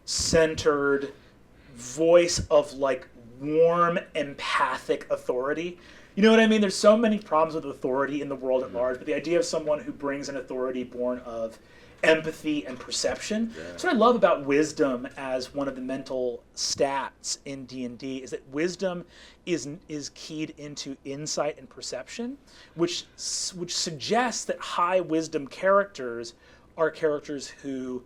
centered voice of like warm, empathic authority. You know what I mean? There's so many problems with authority in the world at large, but the idea of someone who brings an authority born of empathy and perception. Yeah. That's what I love about wisdom as one of the mental stats in D&D, is that wisdom is keyed into insight and perception, which suggests that high wisdom characters are characters who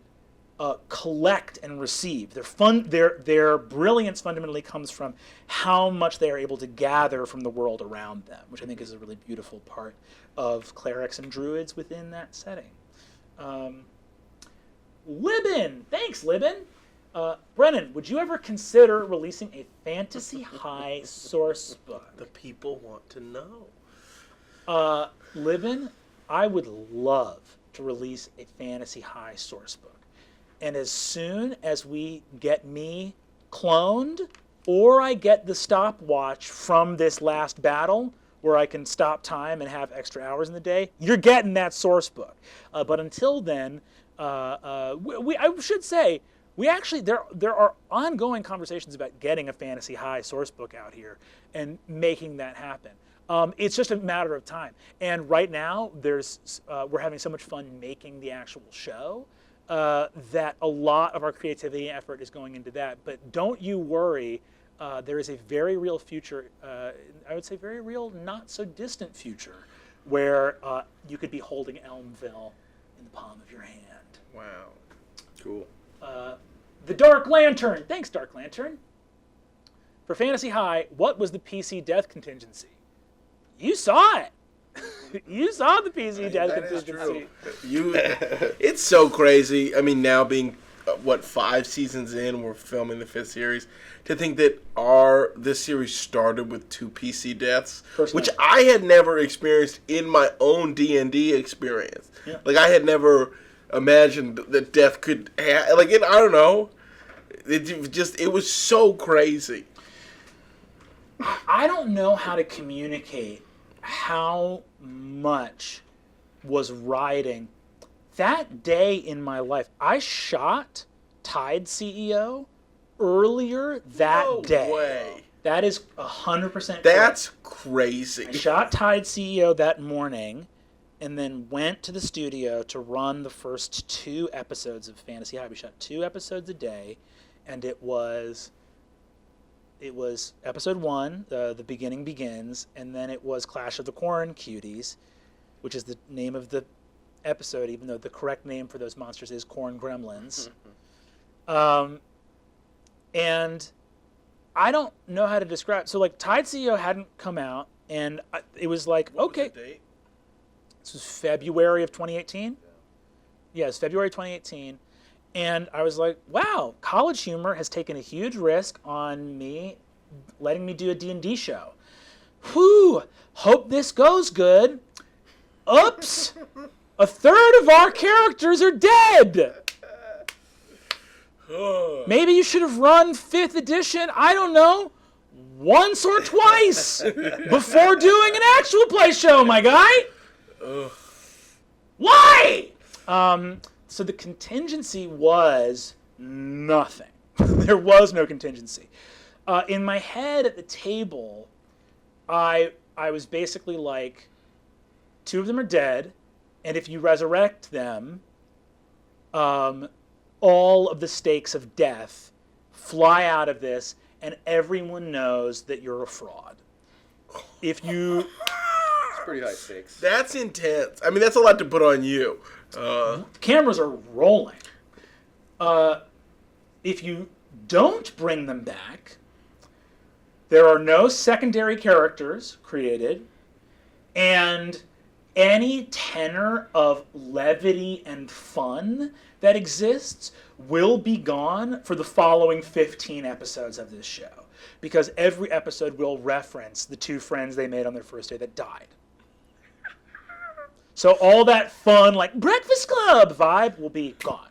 collect and receive. Their brilliance fundamentally comes from how much they are able to gather from the world around them, which I think is a really beautiful part of clerics and druids within that setting. Libin! Thanks, Libin! Brennan, would you ever consider releasing a Fantasy High source book? The people want to know. Libin, I would love to release a Fantasy High source book. And as soon as we get me cloned, or I get the stopwatch from this last battle, where I can stop time and have extra hours in the day, you're getting that source book. But until then, I should say, we actually, there are ongoing conversations about getting a Fantasy High source book out here and making that happen. It's just a matter of time. And right now, we're having so much fun making the actual show that a lot of our creativity and effort is going into that. But don't you worry. There is a very real future, I would say very real, not so distant future, where you could be holding Elmville in the palm of your hand. Wow. Cool. The Dark Lantern. Thanks, Dark Lantern. For Fantasy High, what was the PC death contingency? You saw it. You saw the PC death contingency. It's so crazy. I mean, now being 5 seasons in, we're filming the 5th series. To think that this series started with 2 PC deaths, which I had never experienced in my own D&D experience. Yeah. Like, I had never imagined that death could I don't know. It was so crazy. I don't know how to communicate how much was riding. That day in my life, I shot Tide CEO earlier that day. No way. That is 100% That's crazy. I shot Tide CEO that morning and then went to the studio to run the first 2 episodes of Fantasy High. We shot 2 episodes a day, and it was episode 1, The Beginning Begins, and then it was Clash of the Corn Cuties, which is the name of the episode, even though the correct name for those monsters is corn gremlins. And I don't know how to describe. So like Tide CEO hadn't come out, and it was like, What okay, was the date? this was February of 2018. Yeah, it's February 2018. And I was like, wow, College Humor has taken a huge risk on me, letting me do a D&D show. Whew, hope this goes good. Oops, a third of our characters are dead. Maybe you should have run 5th edition, I don't know, once or twice before doing an actual play show, my guy. Why? So the contingency was nothing. There was no contingency. In my head at the table, I was basically like, 2 of them are dead, and if you resurrect them, all of the stakes of death fly out of this, and everyone knows that you're a fraud. If you... It's pretty high stakes. That's intense. I mean, that's a lot to put on you. Cameras are rolling. If you don't bring them back, there are no secondary characters created, and any tenor of levity and fun that exists will be gone for the following 15 episodes of this show. Because every episode will reference the 2 friends they made on their first day that died. So all that fun, like Breakfast Club vibe will be gone.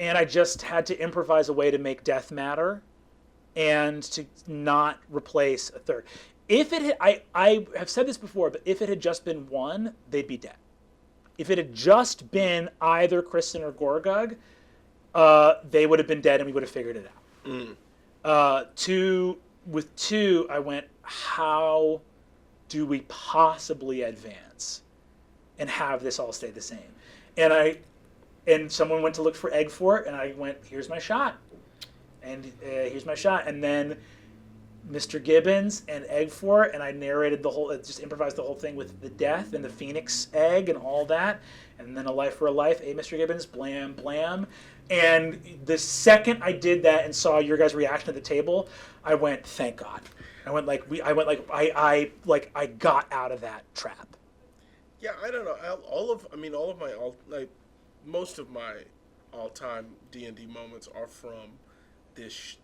And I just had to improvise a way to make death matter and to not replace a third. If it had, I have said this before, but if it had just been 1, they'd be dead. If it had just been either Kristen or Gorgug, they would have been dead and we would have figured it out. With 2, I went, how do we possibly advance and have this all stay the same? And someone went to look for Egg Fort, and I went, here's my shot. And here's my shot. And then Mr. Gibbons and Egg Fort, and I narrated just improvised the whole thing with the death and the Phoenix egg and all that. And then A Life for a Life, Mr. Gibbons, blam, blam. And the second I did that and saw your guys' reaction at the table, I went, thank God. I got out of that trap. Yeah, I don't know. Most of my all-time D&D moments are from this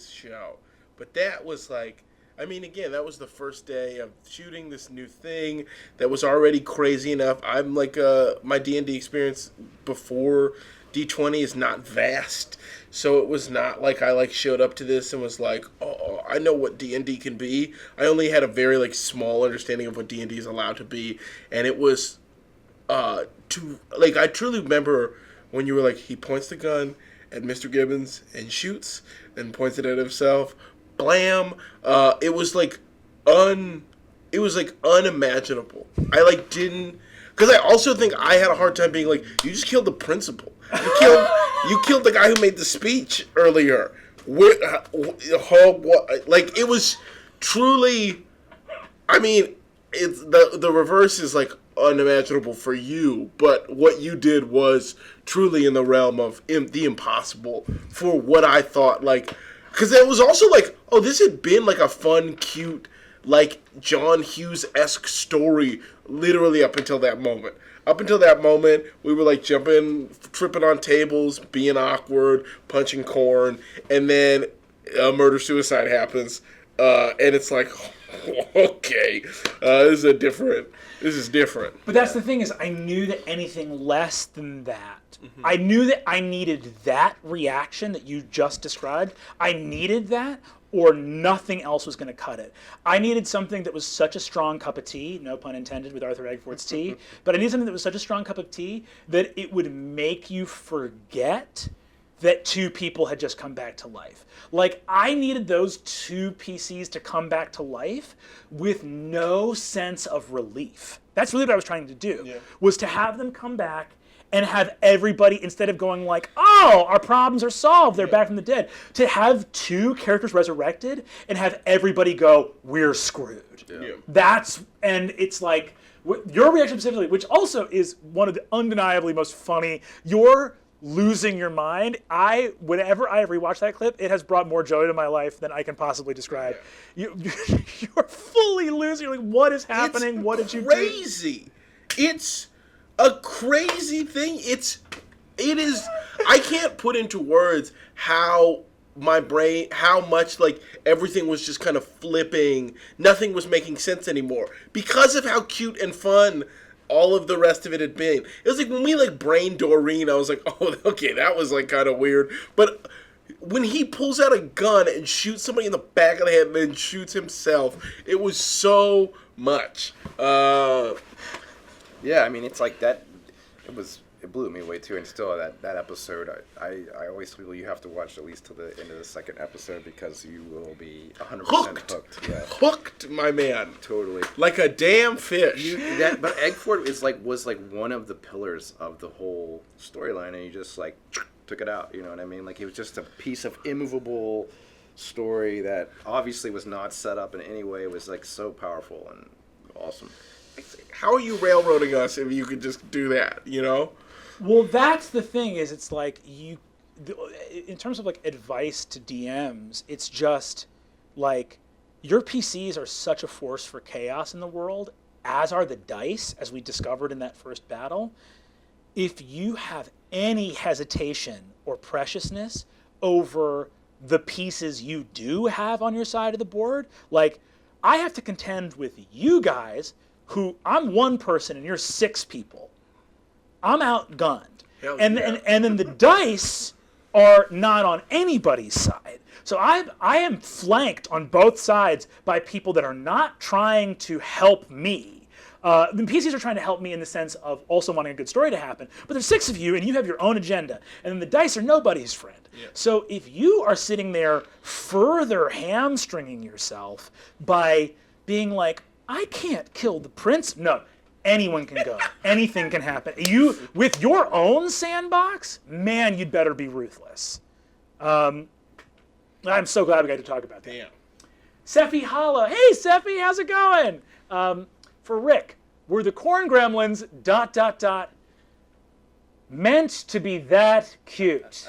show. But that was like, again, that was the first day of shooting this new thing that was already crazy enough. I'm like, my D&D experience before D20 is not vast, so it was not like I showed up to this and was like, oh, I know what D&D can be. I only had a very small understanding of what D&D is allowed to be, and it was I truly remember when you were like, he points the gun at Mr. Gibbons and shoots, then points it at himself. Blam! It was unimaginable. I didn't, because I also think I had a hard time being like, you just killed the principal. You killed the guy who made the speech earlier. It was truly. It's the reverse is unimaginable for you, but what you did was truly in the realm of the impossible for what I thought. Because it was also oh, this had been a fun, cute, John Hughes-esque story literally up until that moment. Up until that moment, we were jumping, tripping on tables, being awkward, punching corn, and then a murder-suicide happens, and it's okay, this is different. But that's the thing is, I knew that anything less than that, I knew that I needed that reaction that you just described. I needed that, or nothing else was going to cut it. I needed something that was such a strong cup of tea, no pun intended with Arthur Eggfort's tea, but I needed something that was such a strong cup of tea that it would make you forget that 2 people had just come back to life. I needed those 2 PCs to come back to life with no sense of relief. That's really what I was trying to do, was to have them come back and have everybody, instead of going oh, our problems are solved, they're back from the dead, to have 2 characters resurrected and have everybody go, we're screwed. Yeah. And it's your reaction specifically, which also is one of the undeniably most funny. You're losing your mind. Whenever I rewatch that clip, it has brought more joy to my life than I can possibly describe. You're fully losing. You're like, what is happening? What did you do? Crazy. It's a crazy thing. It is. I can't put into words how much like everything was just kind of flipping. Nothing was making sense anymore because of how cute and fun all of the rest of it had been. It was like when we like brain Doreen, I was like, oh, okay, that was like kind of weird. But when he pulls out a gun and shoots somebody in the back of the head and then shoots himself, it was so much. Yeah, I mean, it's like that. It blew me away too, and still that episode, I always feel you have to watch at least to the end of the second episode because you will be 100% hooked. Yeah. Hooked, my man. Totally. Like a damn fish. But Eggford was like one of the pillars of the whole storyline, and you just like took it out. You know what I mean? Like it was just a piece of immovable story that obviously was not set up in any way. It was like so powerful and awesome. How are you railroading us if you could just do that, you know? Well, that's the thing is it's like in terms of like advice to DMs, it's just like your PCs are such a force for chaos in the world, as are the dice, as we discovered in that first battle. If you have any hesitation or preciousness over the pieces you do have on your side of the board, like I have to contend with you guys who I'm one person and you're 6 people. I'm outgunned. And then the dice are not on anybody's side. So I am flanked on both sides by people that are not trying to help me. The PCs are trying to help me in the sense of also wanting a good story to happen. But there's 6 of you, and you have your own agenda. And then the dice are nobody's friend. Yeah. So if you are sitting there further hamstringing yourself by being like, I can't kill the prince. No. Anyone can go. Anything can happen. You, with your own sandbox, man, you'd better be ruthless. I'm so glad we got to talk about that. Damn. Sephi Holla. Hey, Sephi, how's it going? For Rick, were the corn gremlins ... meant to be that cute?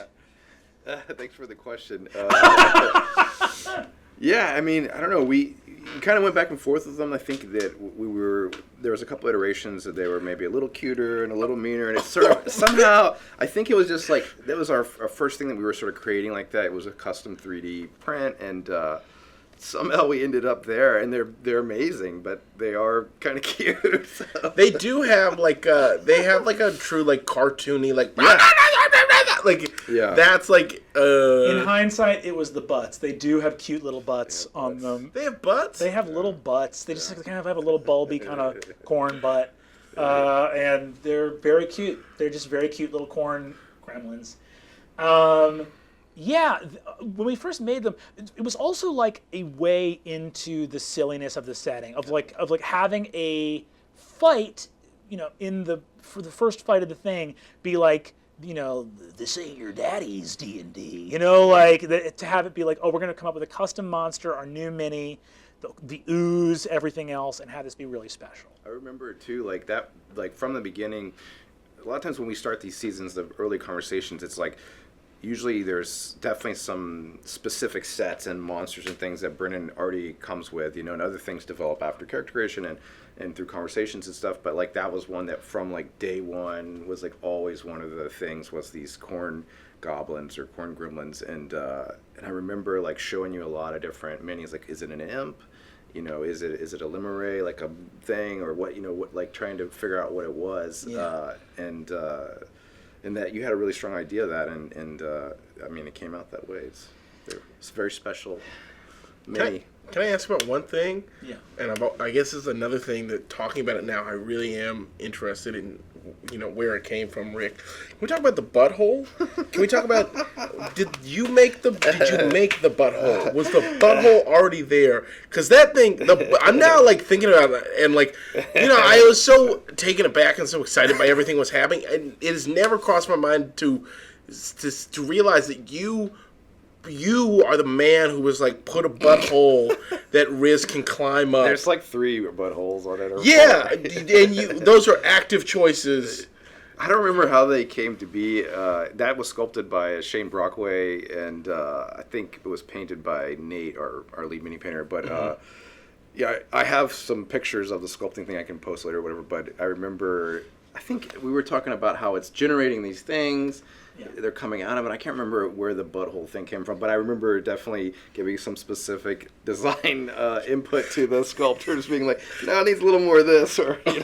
Thanks for the question. Yeah, I mean, I don't know. We kind of went back and forth with them. I think that there was a couple iterations that they were maybe a little cuter and a little meaner, and it sort of somehow, I think it was just like, that was our first thing that we were sort of creating like that. It was a custom 3D print, and somehow we ended up there, and they're amazing, but they are kind of cute. So. They do have like a true like cartoony like that's like in hindsight it was the butts. They do have cute little butts on them. They have butts? They have little butts. They just kind of have a little bulby kind of corn butt. And they're very cute. They're just very cute little corn gremlins. Yeah, when we first made them, it was also like a way into the silliness of the setting of like having a fight, you know, for the first fight of the thing, be like, you know, this ain't your daddy's D&D, you know, like to have it be like, oh, we're gonna come up with a custom monster, our new mini, the ooze, everything else, and have this be really special. I remember too, like that, like from the beginning. A lot of times when we start these seasons, the early conversations, it's like. Usually there's definitely some specific sets and monsters and things that Brennan already comes with, you know, and other things develop after character creation and through conversations and stuff. But like that was one that from like day one was like always one of the things was these corn goblins or corn gremlins. And I remember like showing you a lot of different minis, like is it an imp? You know, is it a limere, like a thing, or what, you know, what, like trying to figure out what it was. Yeah. And that you had a really strong idea of that, and I mean, it came out that way. It's very special. Can I ask about one thing? Yeah. And I guess this is another thing that talking about it now, I really am interested in, you know, where it came from, Rick. Can we talk about the butthole? Can we talk about, did you make the butthole? Was the butthole already there? Because that thing, I'm now like thinking about it, and like, you know, I was so taken aback and so excited by everything was happening, and it has never crossed my mind to realize that you you are the man who was like, put a butthole that Riz can climb up. There's like 3 buttholes on it. Or Yeah, 4. and those are active choices. I don't remember how they came to be. That was sculpted by Shane Brockway, and I think it was painted by Nate, our lead mini painter. But yeah, I have some pictures of the sculpting thing I can post later or whatever. But I remember, I think we were talking about how it's generating these things. Yeah. They're coming out of it. I can't remember where the butthole thing came from, but I remember definitely giving some specific design input to the sculptors, being like, "No, it needs a little more of this." Or you know.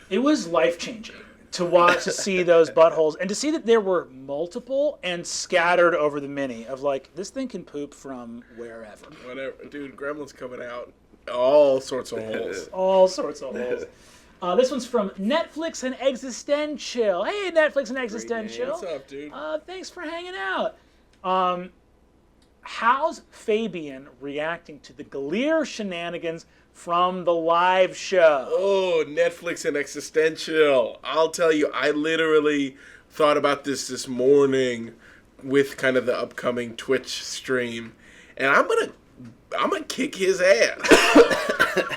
It was life changing to see those buttholes and to see that there were multiple and scattered over the mini of like, this thing can poop from wherever. Whatever, dude. Gremlin's coming out. All sorts of holes. All sorts of holes. This one's from Netflix and Existential. Hey, Netflix and Existential. What's up, dude? Thanks for hanging out. How's Fabian reacting to the Galir shenanigans from the live show? Oh, Netflix and Existential. I'll tell you, I literally thought about this morning with kind of the upcoming Twitch stream, and I'm gonna kick his ass.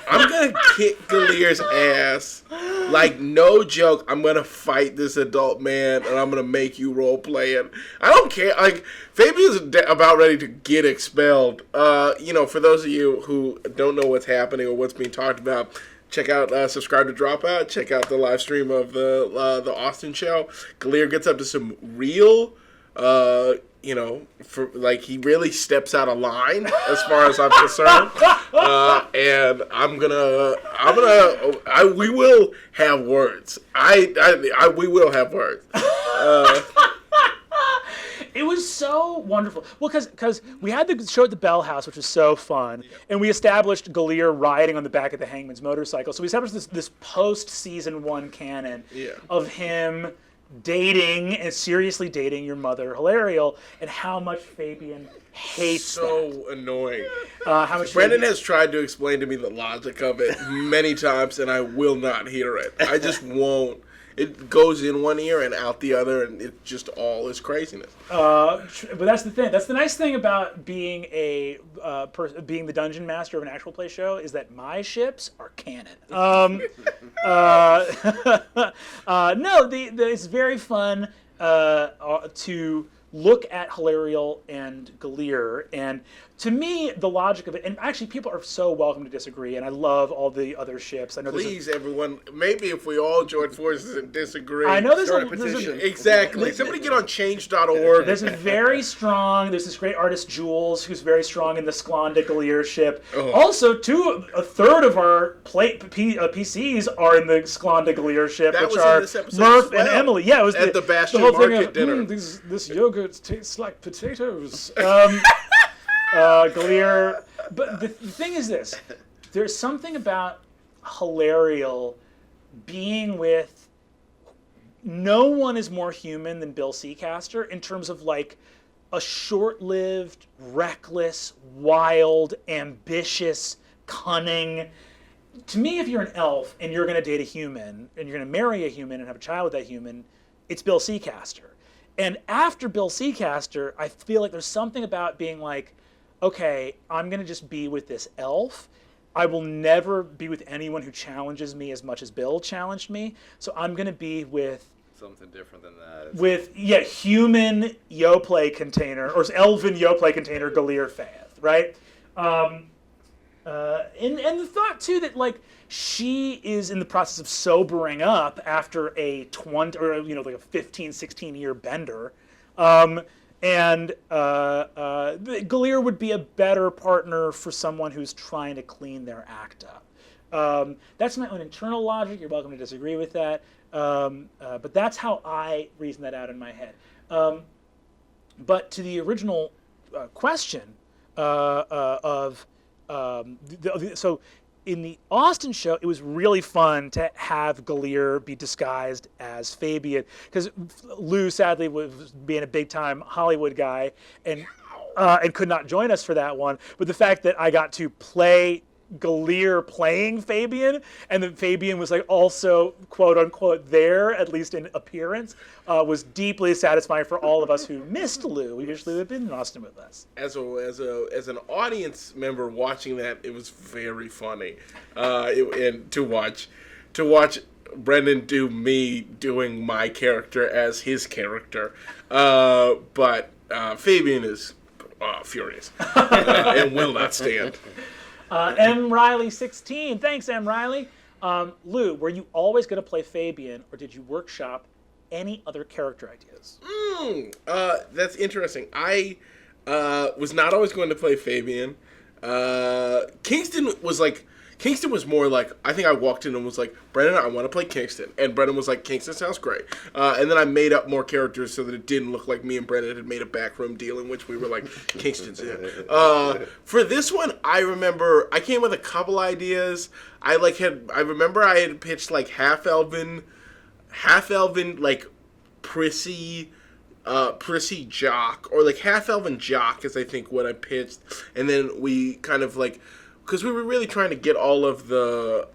I'm gonna kick Galir's ass. Like, no joke. I'm gonna fight this adult man, and I'm gonna make you role play it. I don't care. Like, Fabian's about ready to get expelled. For those of you who don't know what's happening or what's being talked about, check out, subscribe to Dropout. Check out the live stream of the Austin show. Galir gets up to some real, he really steps out of line as far as I'm concerned. And we will have words. We will have words. It was so wonderful. Well, because we had the show at the Bell House, which was so fun, and we established Galir riding on the back of the Hangman's motorcycle. So we established this post-season 1 canon of him dating and seriously dating your mother, Hilarial, and how much Fabian hates that. So annoying. How much Brendan has tried to explain to me the logic of it many times, and I will not hear it. I just won't. It goes in one ear and out the other, and it just all is craziness. But that's the thing. That's the nice thing about being being the dungeon master of an actual play show, is that my ships are canon. It's very fun to look at Hilarial and Galir, and to me, the logic of it, and actually people are so welcome to disagree, and I love all the other ships. I know Please, everyone, maybe if we all join forces and disagree. I know there's a petition. Exactly. Somebody get on change.org. There's there's this great artist, Jules, who's very strong in the Sklanda Galir ship. Oh. Also, a third of our PCs are in the Sklanda Galir ship, which are Murph and Emily. Yeah, it was at the Bastion whole Market thing dinner. This yogurt tastes like potatoes. Galir, but the thing is this: there's something about Hilarial being with. No one is more human than Bill Seacaster in terms of like a short-lived, reckless, wild, ambitious, cunning. To me, if you're an elf and you're going to date a human and you're going to marry a human and have a child with that human, it's Bill Seacaster. And after Bill Seacaster, I feel like there's something about being like, okay, I'm going to just be with this elf. I will never be with anyone who challenges me as much as Bill challenged me. So I'm going to be with... something different than that. Human Yoplait container, or elven Yoplait container, Galir Fath, right? And the thought, too, that, like, she is in the process of sobering up after a 15, 16-year bender. Galir would be a better partner for someone who's trying to clean their act up. That's my own internal logic. You're welcome to disagree with that. But that's how I reason that out in my head. But to the original question so in the Austin show, it was really fun to have Galir be disguised as Fabian, because Lou sadly was being a big-time Hollywood guy and could not join us for that one. But the fact that I got to play Gallier playing Fabian, and that Fabian was like also quote unquote there, at least in appearance, was deeply satisfying for all of us who missed Lou. We wish Lou had been in Austin with us. As an audience member watching that, it was very funny, and to watch Brendan do me doing my character as his character, but Fabian is furious and will not stand. M. Riley 16. Thanks, M. Riley. Lou, were you always going to play Fabian, or did you workshop any other character ideas? That's interesting. I was not always going to play Fabian. Kingston was more like, I think I walked in and was like, Brendan, I want to play Kingston. And Brendan was like, Kingston sounds great. And then I made up more characters so that it didn't look like me and Brendan had made a backroom deal in which we were like, Kingston's in. For this one, I remember I came with a couple ideas. I remember I had pitched like half-elven, like prissy jock, or like half-elven jock is I think what I pitched. And then we kind of like, because we were really trying to get all of the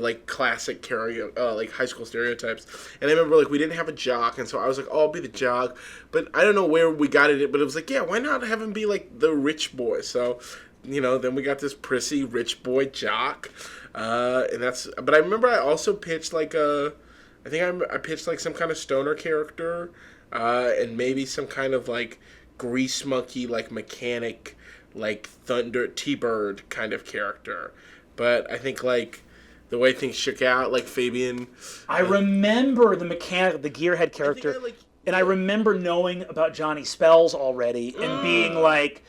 like classic like high school stereotypes. And I remember like we didn't have a jock, and so I was like, oh, I'll be the jock. But I don't know where we got it, but it was like, yeah, why not have him be like the rich boy? So, then we got this prissy rich boy jock, and that's. But I remember I also pitched like I pitched like some kind of stoner character, and maybe some kind of like grease monkey like mechanic, like Thunder T-Bird kind of character. But I think like the way things shook out, like Fabian, I remember the mechanic, the gearhead character, and I remember knowing about Johnny Spells already and being like,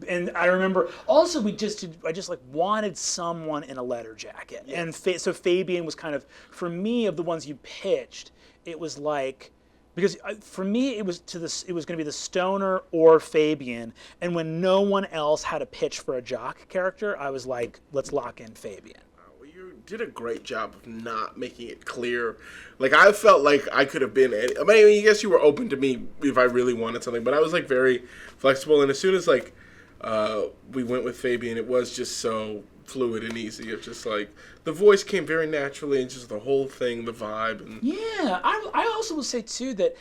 and I remember also I just like wanted someone in a leather jacket, and so Fabian was kind of, for me, of the ones you pitched, it was like, because for me it was going to be the stoner or Fabian, and when no one else had a pitch for a jock character, I was like, let's lock in Fabian. Well, you did a great job of not making it clear. Like I felt like I could have been. I mean, I guess you were open to me if I really wanted something, but I was like very flexible. And as soon as like we went with Fabian, it was just so fluid and easy. It's just like the voice came very naturally, and just the whole thing, the vibe. And yeah, I also will say too that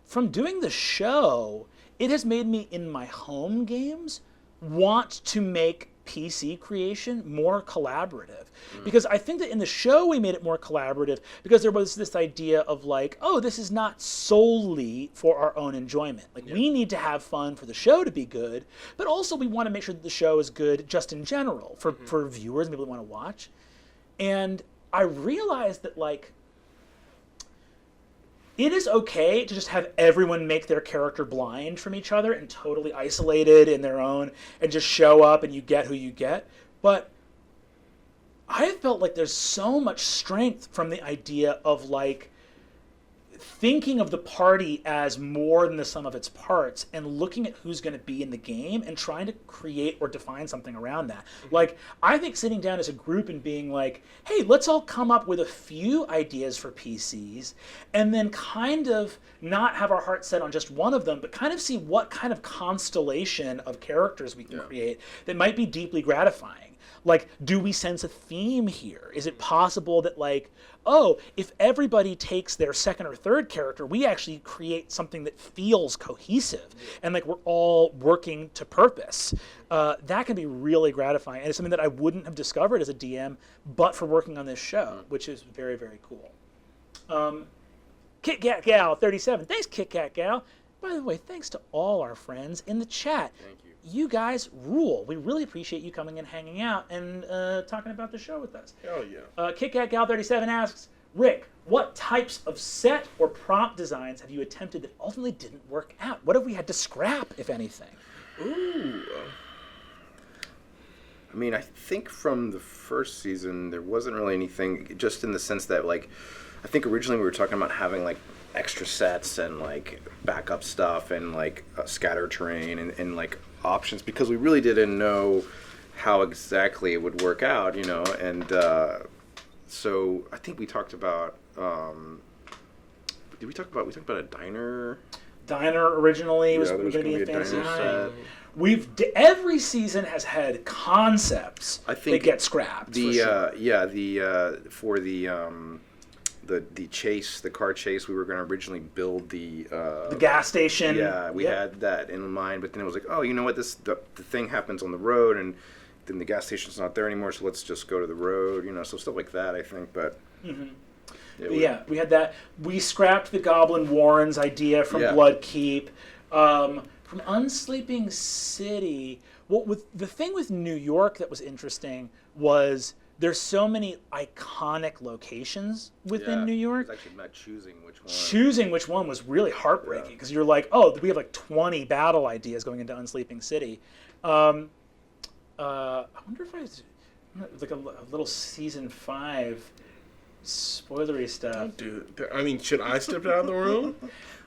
from doing the show, it has made me in my home games want to make PC creation more collaborative. Because I think that in the show we made it more collaborative because there was this idea of like, oh, this is not solely for our own enjoyment. Like we need to have fun for the show to be good, but also we want to make sure that the show is good just in general for viewers and people that want to watch. And I realized that like it is okay to just have everyone make their character blind from each other and totally isolated in their own and just show up and you get who you get. But I felt like there's so much strength from the idea of like thinking of the party as more than the sum of its parts and looking at who's going to be in the game and trying to create or define something around that. Like, I think sitting down as a group and being like, hey, let's all come up with a few ideas for PCs and then kind of not have our heart set on just one of them, but kind of see what kind of constellation of characters we can create that might be deeply gratifying. Like, do we sense a theme here? Is it possible that, like, oh, if everybody takes their second or third character, we actually create something that feels cohesive and like we're all working to purpose? That can be really gratifying. And it's something that I wouldn't have discovered as a DM but for working on this show, which is very, very cool. Kit Kat Gal 37. Thanks, Kit Kat Gal. By the way, thanks to all our friends in the chat. Thank you. You guys rule. We really appreciate you coming and hanging out and talking about the show with us. hell yeah. Kit Kat Gal 37 asks, Rick, what types of set or prop designs have you attempted that ultimately didn't work out? What have we had to scrap, if anything? Ooh. I mean, I think from the first season, there wasn't really anything, just in the sense that, like, I think originally we were talking about having, like, extra sets and, like, backup stuff and, like, scatter terrain and like, options, because we really didn't know how exactly it would work out, you know, and so I think we talked about, we talked about a diner? Diner originally was Yeah, going there's to be gonna in be a Fantasy diner High. set. Every season has had concepts I think that get scrapped. The for sure. for the chase, the car chase, we were going to originally build the gas station. Yeah, we Yep. had that in mind, but then it was like, oh, you know what? The thing happens on the road, and then the gas station's not there anymore, so let's just go to the road. So stuff like that, I think. But We had that. We scrapped the Goblin Warrens idea from Yeah. Bloodkeep. From Unsleeping City, the thing with New York that was interesting was there's so many iconic locations within New York. It's actually not choosing which one. Choosing which one was really heartbreaking because you're like, oh, we have like 20 battle ideas going into Unsleeping City. I wonder if like a little season 5 spoilery stuff. Dude, I mean, should I step out of the room?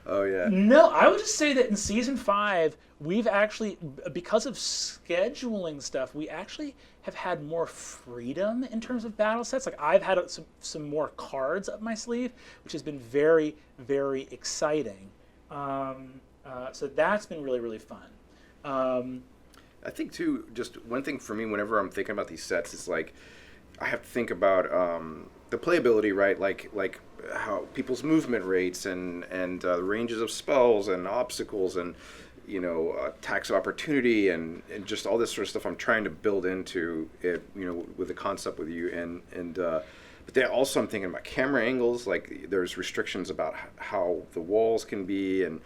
Oh yeah. No, I would just say that in season 5, we've actually, because of scheduling stuff, we actually have had more freedom in terms of battle sets. Like I've had some more cards up my sleeve, which has been very, very exciting. So that's been really, really fun. I think too, just one thing for me, whenever I'm thinking about these sets, is like I have to think about the playability, right? Like how people's movement rates and the ranges of spells and obstacles and attacks of opportunity and just all this sort of stuff. I'm trying to build into it, with the concept with you and but then also I'm thinking about camera angles. Like there's restrictions about how the walls can be and.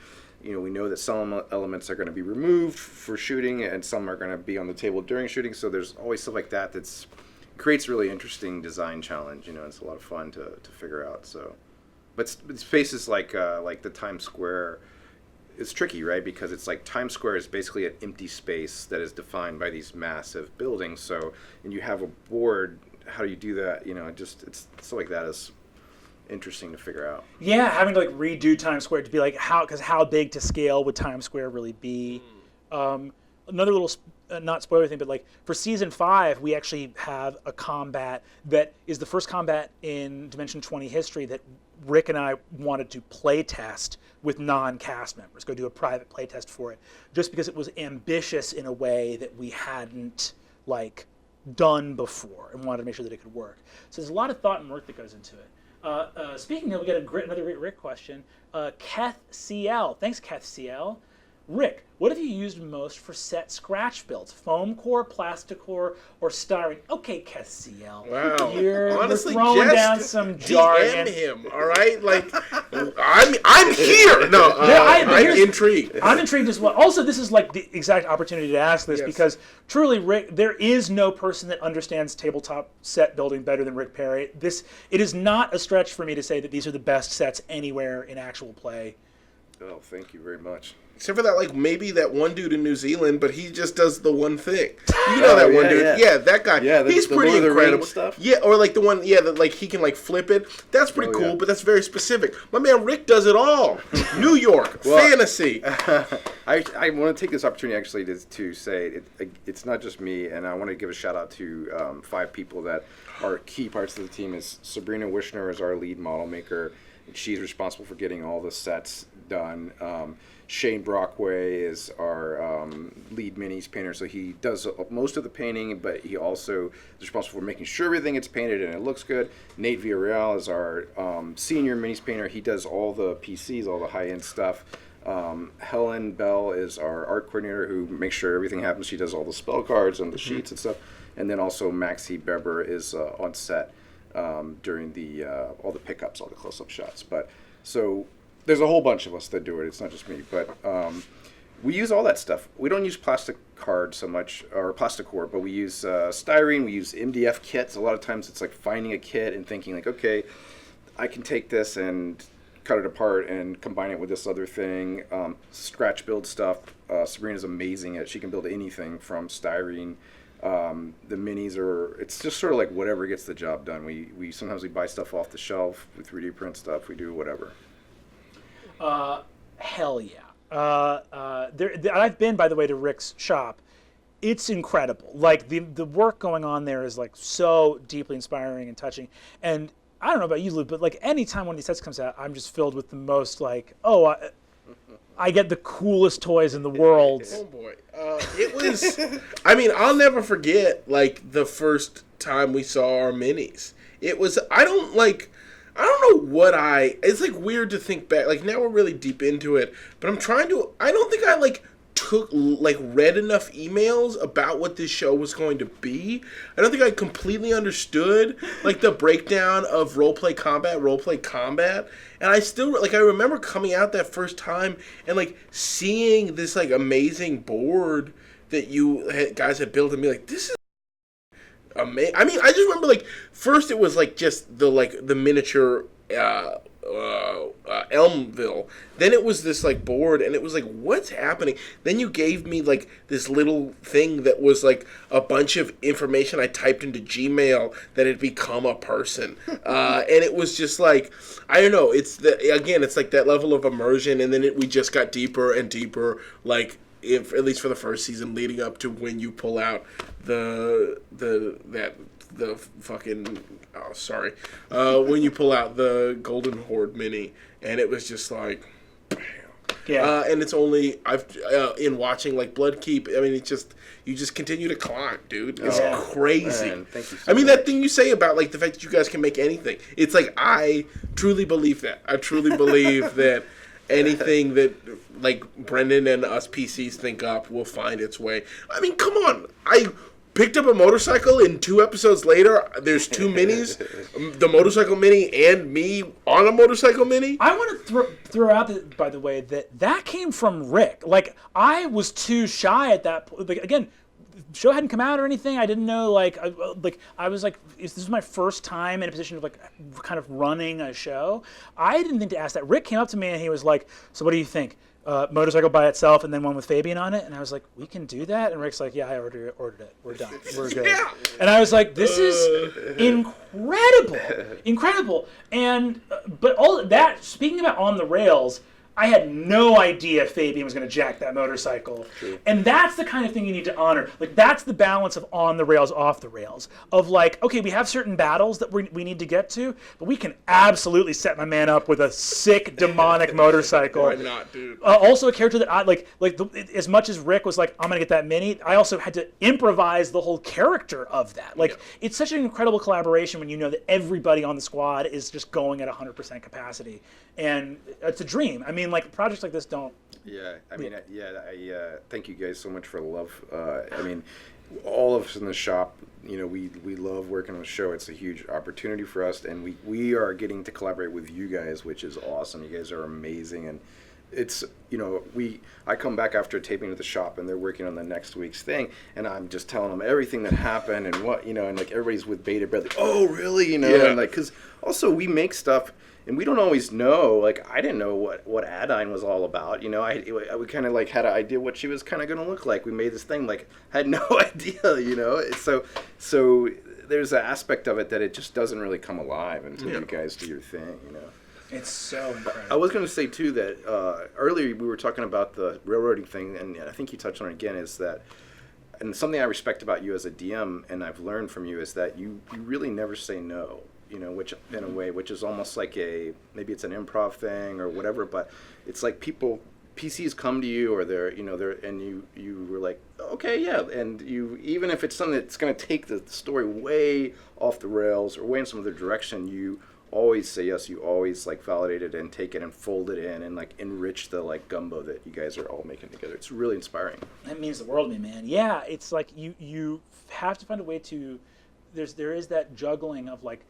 We know that some elements are going to be removed for shooting and some are going to be on the table during shooting. So there's always stuff like that creates a really interesting design challenge. It's a lot of fun to figure out. So, but spaces like the Times Square, it's tricky, right? Because it's like Times Square is basically an empty space that is defined by these massive buildings. So, and you have a board. How do you do that? It's stuff like that is interesting to figure out. Yeah, having to like redo Times Square to be like how big to scale would Times Square really be? Another little not spoiler thing, but like for season 5, we actually have a combat that is the first combat in Dimension 20 history that Rick and I wanted to play test with non-cast members, go do a private play test for it, just because it was ambitious in a way that we hadn't like done before and wanted to make sure that it could work. So there's a lot of thought and work that goes into it. Speaking of, we got another Rick question. Keth CL. Thanks, Keth CL. Rick, what have you used most for set scratch builds? Foam core, plastic core, or styrene? Okay, Keth CL. Wow. You're Honestly, throwing just down some jargon. DM him, all right? Like, I'm here. No, I'm intrigued. I'm intrigued as well. Also, this is like the exact opportunity to ask this because truly, Rick, there is no person that understands tabletop set building better than Rick Perry. It is not a stretch for me to say that these are the best sets anywhere in actual play. Oh, thank you very much. Except for that, like, maybe that one dude in New Zealand, but he just does the one thing. You know that one dude? Yeah, that guy. Yeah, he's the pretty Lord of the incredible. Rings stuff? Yeah, or like the one, that like he can like flip it. That's pretty cool, yeah. but that's very specific. My man Rick does it all. New York, fantasy. I want to take this opportunity actually to say it's not just me, and I want to give a shout out to 5 people that are key parts of the team. Is Sabrina Wishner is our lead model maker. She's responsible for getting all the sets done. Shane Brockway is our lead minis painter, so he does most of the painting, but he also is responsible for making sure everything gets painted and it looks good. Nate Villarreal is our senior minis painter. He does all the PCs, all the high-end stuff. Helen Bell is our art coordinator who makes sure everything happens. She does all the spell cards and the sheets and stuff. And then also Maxie Beber is on set during all the pickups, all the close-up shots. But so there's a whole bunch of us that do it. It's not just me, but we use all that stuff. We don't use plastic card so much, or plastic core, but we use styrene. We use MDF kits. A lot of times it's like finding a kit and thinking like, okay, I can take this and cut it apart and combine it with this other thing. Scratch build stuff. Sabrina's amazing at. She can build anything from styrene. The minis it's just sort of like whatever gets the job done. We sometimes we buy stuff off the shelf. We 3D print stuff. We do whatever. Hell yeah. I've been, by the way, to Rick's shop. It's incredible. Like the work going on there is like so deeply inspiring and touching. And I don't know about you, Lou, but like anytime one of these sets comes out, I'm just filled with the most like, I get the coolest toys in the world. Oh boy, it was. I mean, I'll never forget like the first time we saw our minis. It was. I don't know what I. It's like weird to think back. Like now we're really deep into it, but I'm trying to. I don't think I read enough emails about what this show was going to be. I don't think I completely understood like the breakdown of roleplay combat, and I still I remember coming out that first time and like seeing this like amazing board that you guys had built and be like, this is amazing. I mean, I just remember like first it was like just the miniature Elmville. Then it was this like board, and it was like, what's happening? Then you gave me like this little thing that was like a bunch of information I typed into Gmail that had become a person, and it was just like, I don't know. It's it's like that level of immersion, and then we just got deeper and deeper, like. If at least for the first season, leading up to when you pull out when you pull out the Golden Horde mini, and it was just like, bam. Yeah. And it's only in watching like Bloodkeep. I mean, you just continue to climb, dude. It's crazy. Man, thank you so I mean, much. that thing you say about like the fact that you guys can make anything. It's like I truly believe that. I truly believe that. Anything that like Brendan and us PCs think up will find its way. I mean, come on. I picked up a motorcycle, and 2 episodes later, there's 2 minis. The motorcycle mini and me on a motorcycle mini. I want to throw out, by the way, that came from Rick. Like, I was too shy at that point. Like, again, the show hadn't come out or anything. I didn't know, I was like, this is my first time in a position of, like, kind of running a show. I didn't think to ask that. Rick came up to me and he was like, so what do you think? Motorcycle by itself and then one with Fabian on it? And I was like, we can do that? And Rick's like, yeah, I ordered it. We're done. We're good. Yeah. And I was like, this is incredible. And, but all that, speaking about on the rails, I had no idea Fabian was going to jack that motorcycle. True. And that's the kind of thing you need to honor. Like, that's the balance of on the rails, off the rails. Of like, okay, we have certain battles that we need to get to, but we can absolutely set my man up with a sick, demonic motorcycle. Why not, dude? Also a character that I, as much as Rick was like, I'm going to get that mini, I also had to improvise the whole character of that. Like, It's such an incredible collaboration when you know that everybody on the squad is just going at 100% capacity. And it's a dream. I mean, like, projects like this don't. Yeah, I mean, thank you guys so much for the love. I mean, all of us in the shop, you know, we love working on the show. It's a huge opportunity for us, and we are getting to collaborate with you guys, which is awesome. You guys are amazing, and it's, you know, I come back after taping at the shop, and they're working on the next week's thing, and I'm just telling them everything that happened and what, you know, and like everybody's with bated breath, like, oh, really, you know, and like, because also we make stuff. And we don't always know, like, I didn't know what Adine was all about, you know, we kind of, like, had an idea what she was kind of going to look like. We made this thing, like, had no idea, you know, so there's an aspect of it that it just doesn't really come alive until you guys do your thing, you know. It's so incredible. I was going to say, too, that earlier we were talking about the railroading thing, and I think you touched on it again, is that, and something I respect about you as a DM, and I've learned from you, is that you really never say no. You know, which in a way, which is almost like maybe it's an improv thing or whatever, but it's like PCs come to you, or and you were like, okay, yeah, and you, even if it's something that's going to take the story way off the rails or way in some other direction, you always say yes. You always like validate it and take it and fold it in and like enrich the like gumbo that you guys are all making together. It's really inspiring. That means the world to me, man. Yeah, it's like you have to find a way to. There is that juggling of like.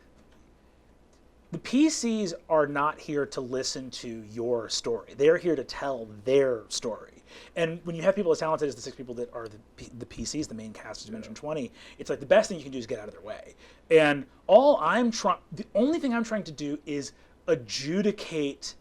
The PCs are not here to listen to your story. They're here to tell their story. And when you have people as talented as the 6 people that are the PCs, the main cast of Dimension 20, it's like the best thing you can do is get out of their way. And the only thing I'm trying to do is adjudicate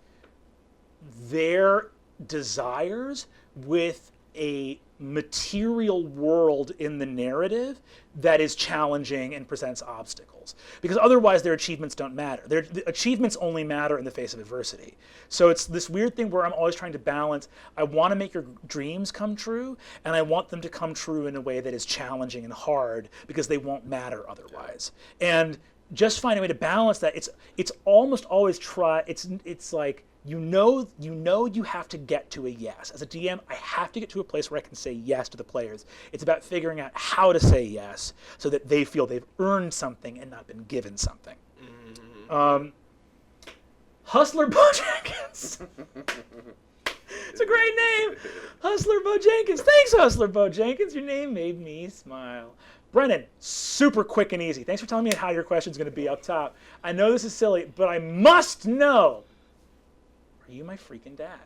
their desires with a material world in the narrative that is challenging and presents obstacles, because otherwise their achievements don't matter. The achievements only matter in the face of adversity. So it's this weird thing where I'm always trying to balance, I want to make your dreams come true, and I want them to come true in a way that is challenging and hard, because they won't matter otherwise. And just find a way to balance that. It's almost always it's like you know you have to get to a yes. As a DM, I have to get to a place where I can say yes to the players. It's about figuring out how to say yes so that they feel they've earned something and not been given something. Hustler Bojenkins. It's a great name. Hustler Bojenkins. Thanks, Hustler Bojenkins. Your name made me smile. Brennan, super quick and easy. Thanks for telling me how your question's going to be up top. I know this is silly, but I must know. Are you my freaking dad?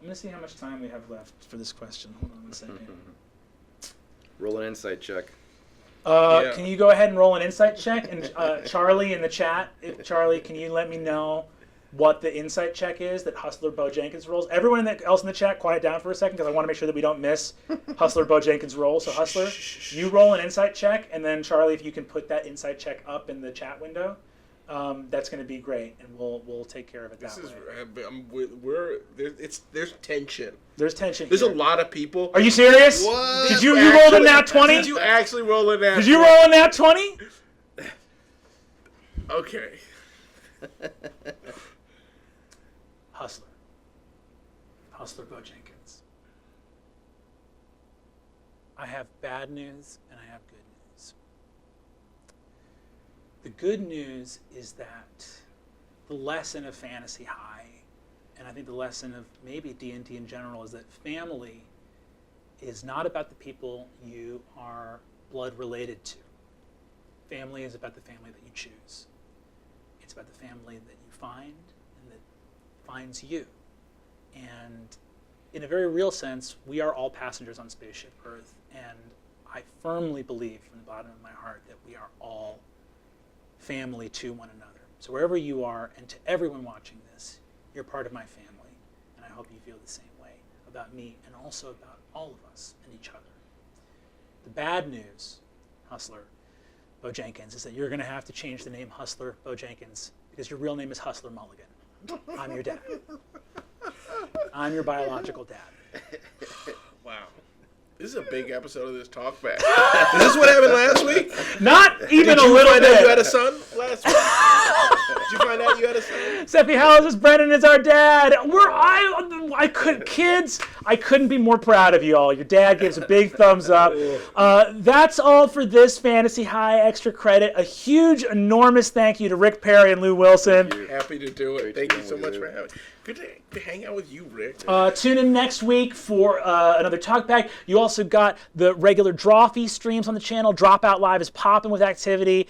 I'm going to see how much time we have left for this question. Hold on one second. Roll an insight check. Can you go ahead and roll an insight check? And Charlie in the chat, Charlie, can you let me know what the insight check is that Hustler Bojenkins rolls? Everyone else in the chat, quiet down for a second because I want to make sure that we don't miss Hustler Bojenkins' roll. So Hustler, you roll an insight check, and then Charlie, if you can put that insight check up in the chat window, that's going to be great, and we'll take care of it that way. There's tension. There's tension. There's here. a lot of people. Are you serious? What? Did you roll a nat 20? Did you actually roll a nat? Did you roll a nat 20? Okay. Hustler Bojenkins. I have bad news and I have good news. The good news is that the lesson of Fantasy High, and I think the lesson of maybe D&D in general, is that family is not about the people you are blood related to. Family is about the family that you choose. It's about the family that you find and that finds you. And in a very real sense, we are all passengers on Spaceship Earth, and I firmly believe from the bottom of my heart that we are all family to one another. So wherever you are, and to everyone watching this, you're part of my family, and I hope you feel the same way about me and also about all of us and each other. The bad news, Hustler Bojenkins, is that you're going to have to change the name Hustler Bojenkins because your real name is Hustler Mulligan. I'm your dad. I'm your biological dad. Wow. This is a big episode of this talk back. Is this what happened last week? Not even a little bit. Did you find out you had a son last week? Did you find out you had a son? Seppi Howells is Brennan is our dad. I couldn't be more proud of you all. Your dad gives a big thumbs up. That's all for this Fantasy High Extra Credit. A huge, enormous thank you to Rick Perry and Lou Wilson. Happy to do it. Thank you so much for having me. Good to hang out with you, Rick. Tune in next week for another talkback. You also got the regular draw fee streams on the channel. Dropout Live is popping with activity.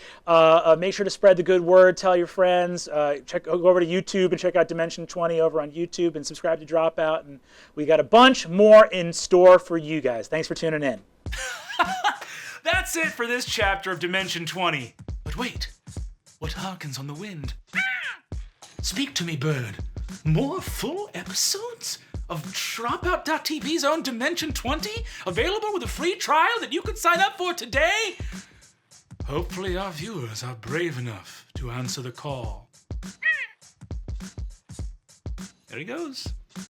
Make sure to spread the good word. Tell your friends. Go over to YouTube and check out Dimension 20 over on YouTube and subscribe to Dropout. And we got a bunch more in store for you guys. Thanks for tuning in. That's it for this chapter of Dimension 20. But wait, what harkens on the wind? Speak to me, bird. More full episodes of Dropout.tv's own Dimension 20? Available with a free trial that you can sign up for today? Hopefully our viewers are brave enough to answer the call. There he goes.